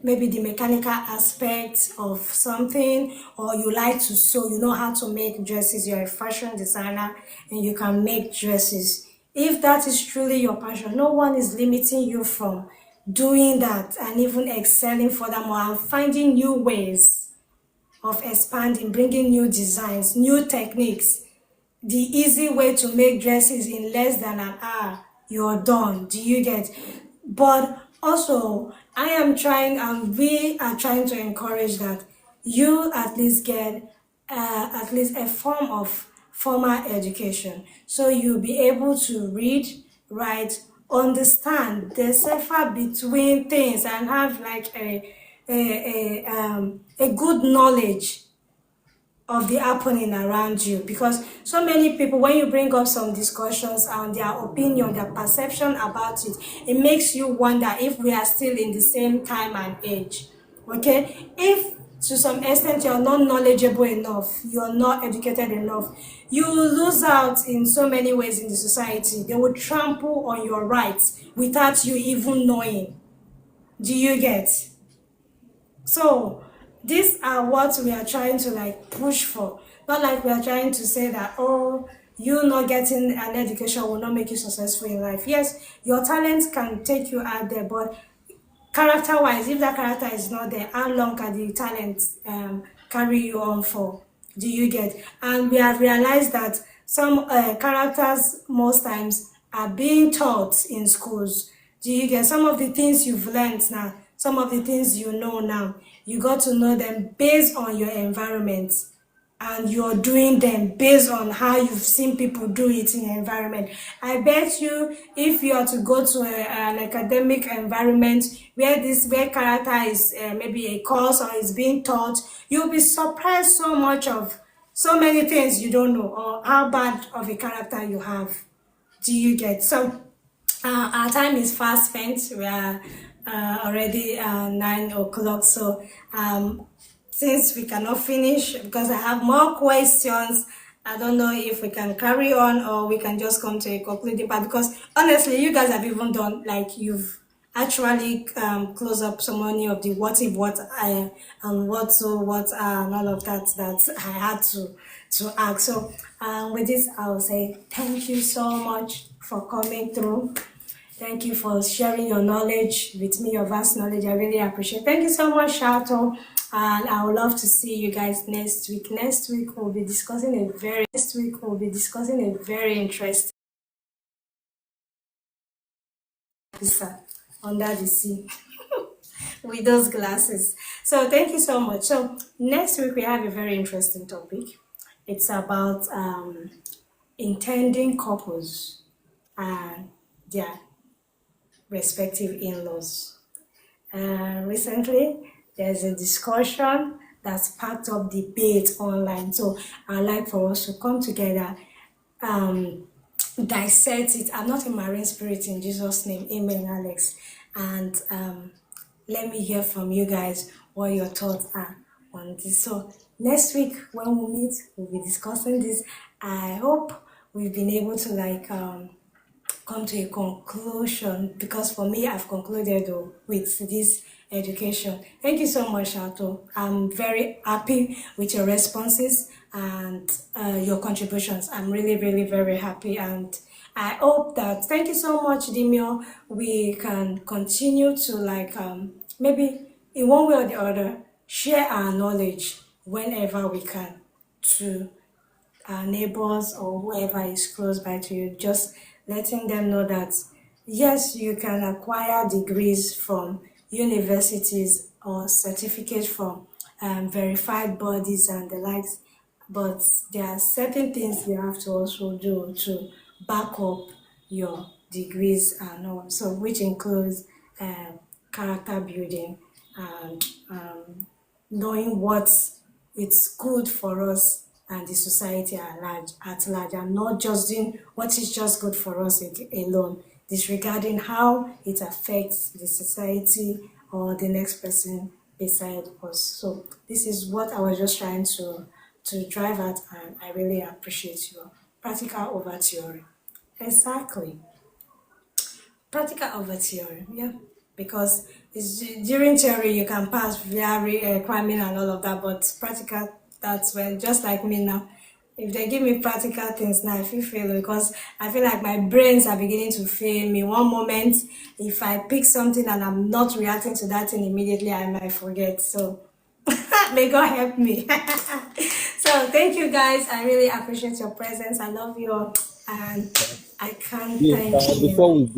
maybe the mechanical aspect of something, or you like to sew, you know how to make dresses, you're a fashion designer and you can make dresses. If that is truly your passion, no one is limiting you from doing that and even excelling furthermore and finding new ways of expanding, bringing new designs, new techniques. The easy way to make dresses in less than an hour, you're done. Do you get? But also, I am trying, and we are trying to encourage that you at least get at least a form of formal education, so you'll be able to read, write, understand, decipher between things, and have like a good knowledge of the happening around you. Because so many people, when you bring up some discussions and their opinion, their perception about it, it makes you wonder if we are still in the same time and age. Okay, if to some extent you're not knowledgeable enough, you're not educated enough, you will lose out in so many ways in the society. They will trample on your rights without you even knowing. Do you get? So these are what we are trying to like push for. Not like we are trying to say that, oh, you not getting an education will not make you successful in life. Yes, your talent can take you out there, but character wise, if that character is not there, how long can the talent carry you on for? Do you get? And we have realized that some characters most times are being taught in schools. Do you get? Some of the things you've learned now, some of the things you know now, you got to know them based on your environment, and you're doing them based on how you've seen people do it in the environment. I bet you if you are to go to an academic environment where character is maybe a course or is being taught, you'll be surprised so much of so many things you don't know, or how bad of a character you have. Do you get? So our time is fast spent. We are already 9 o'clock. So since we cannot finish, because I have more questions, I don't know if we can carry on or we can just come to a concluding part. Because honestly, you guys have even done like you've actually close up so many of the what if, what I, and what so, what and all of that that I had to ask. So with this, I will say thank you so much for coming through. Thank you for sharing your knowledge with me, your vast knowledge. I really appreciate it. Thank you so much, Shato. And I would love to see you guys next week. Next week we'll be discussing a very interesting officer under the sea with those glasses. So thank you so much. So next week we have a very interesting topic. It's about intending couples and their respective in-laws. Recently, there's a discussion that sparked up debate online. So I'd like for us to come together, dissect it. I'm not a marine spirit in Jesus' name. Amen, Alex. And let me hear from you guys what your thoughts are on this. So next week when we meet, we'll be discussing this. I hope we've been able to come to a conclusion, because for me, I've concluded with this education. Thank you so much, Shato. I'm very happy with your responses and your contributions. I'm really, really very happy, and I hope that, thank you so much, Dimio, we can continue to maybe in one way or the other share our knowledge whenever we can to our neighbors or whoever is close by to you, just letting them know that yes, you can acquire degrees from universities or certificates from verified bodies and the likes, but there are certain things you have to also do to back up your degrees and all. So, which includes character building and knowing what it's good for us and the society at large, and not just doing what is just good for us alone, disregarding how it affects the society or the next person beside us. So this is what I was just trying to drive at, and I really appreciate your practical over theory. Exactly. Practical over theory, yeah. Because it's, during theory you can pass via cramming and all of that, but practical, that's when, just like me now, if they give me practical things now, I feel fail, because I feel like my brains are beginning to fail me. One moment, if I pick something and I'm not reacting to that thing immediately, I might forget. So may God help me. So thank you guys. I really appreciate your presence. I love you all, and I can't Yeah, thank you. before we go.